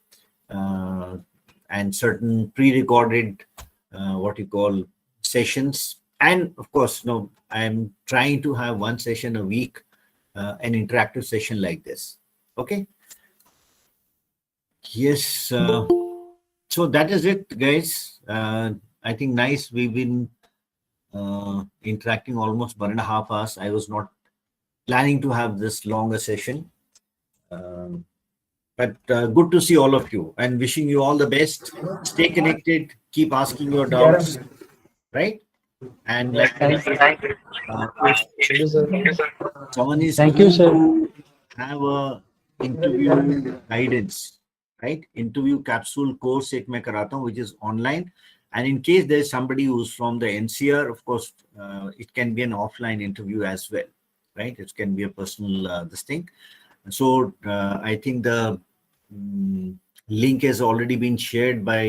and certain pre-recorded what you call sessions. And of course, I'm trying to have one session a week, an interactive session like this. Okay. Yes. So that is it, guys. I think nice. We've been interacting almost 1.5 hours. I was not planning to have this longer session. But good to see all of you and wishing you all the best. Stay connected. Keep asking your doubts. Right? And like Thank you, sir. someone is Thank you, keen sir. to have a interview guidance, right? Interview capsule course एक मैं कराता हूँ, which is online. And in case there is somebody who's from the NCR, of course, it can be an offline interview as well, right? It can be a personal this thing. So I think the link has already been shared by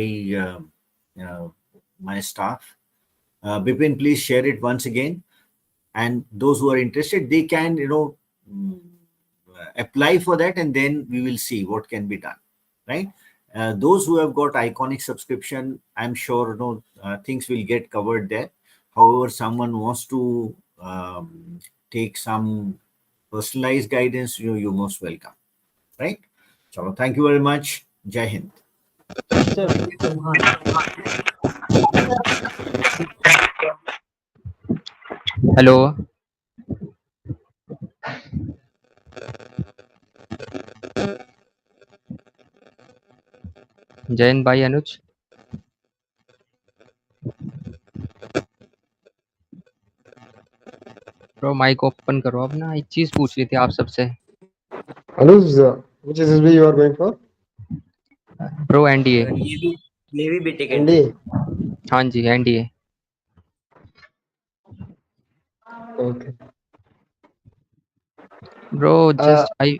my staff. Bipin, please share it once again. And those who are interested, they can, apply for that, and then we will see what can be done, right? Those who have got Iconic subscription, I'm sure things will get covered there. However, someone wants to take some personalized guidance, you're most welcome, right? So thank you very much. Jai Hind. Hello Jayant भाई, अनुज, bro mic open करो अपना। एक चीज पूछ रही थी आप सबसे। Anuj, which SSB you are going for? Bro NDA. Navy BTech NDA. हाँ जी, NDA. Okay. Bro just I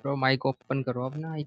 bro mic open करो अपना।